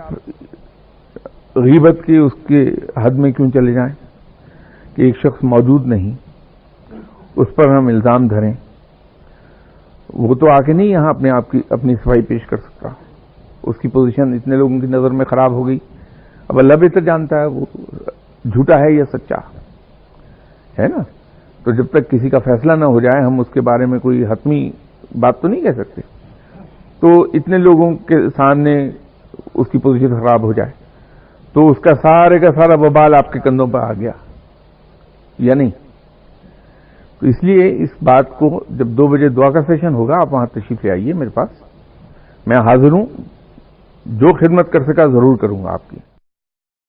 Speaker 1: غیبت کے اس کے حد میں کیوں چلے جائیں کہ ایک شخص موجود نہیں، اس پر ہم الزام دھریں۔ وہ تو آ کے نہیں یہاں اپنے آپ کی اپنی صفائی پیش کر سکتا، اس کی پوزیشن اتنے لوگوں کی نظر میں خراب ہو گئی۔ اب اللہ بہتر جانتا ہے وہ جھوٹا ہے یا سچا ہے نا۔ تو جب تک کسی کا فیصلہ نہ ہو جائے ہم اس کے بارے میں کوئی حتمی بات تو نہیں کہہ سکتے۔ تو اتنے لوگوں کے سامنے اس کی پوزیشن خراب ہو جائے تو اس کا سارا وبال آپ کے کندھوں پر آ گیا یا نہیں۔ تو اس لیے اس بات کو جب 2 بجے دعا کا سیشن ہوگا آپ وہاں تشریف لے آئیے میرے پاس، میں حاضر ہوں، جو خدمت کر سکا ضرور کروں گا آپ کی۔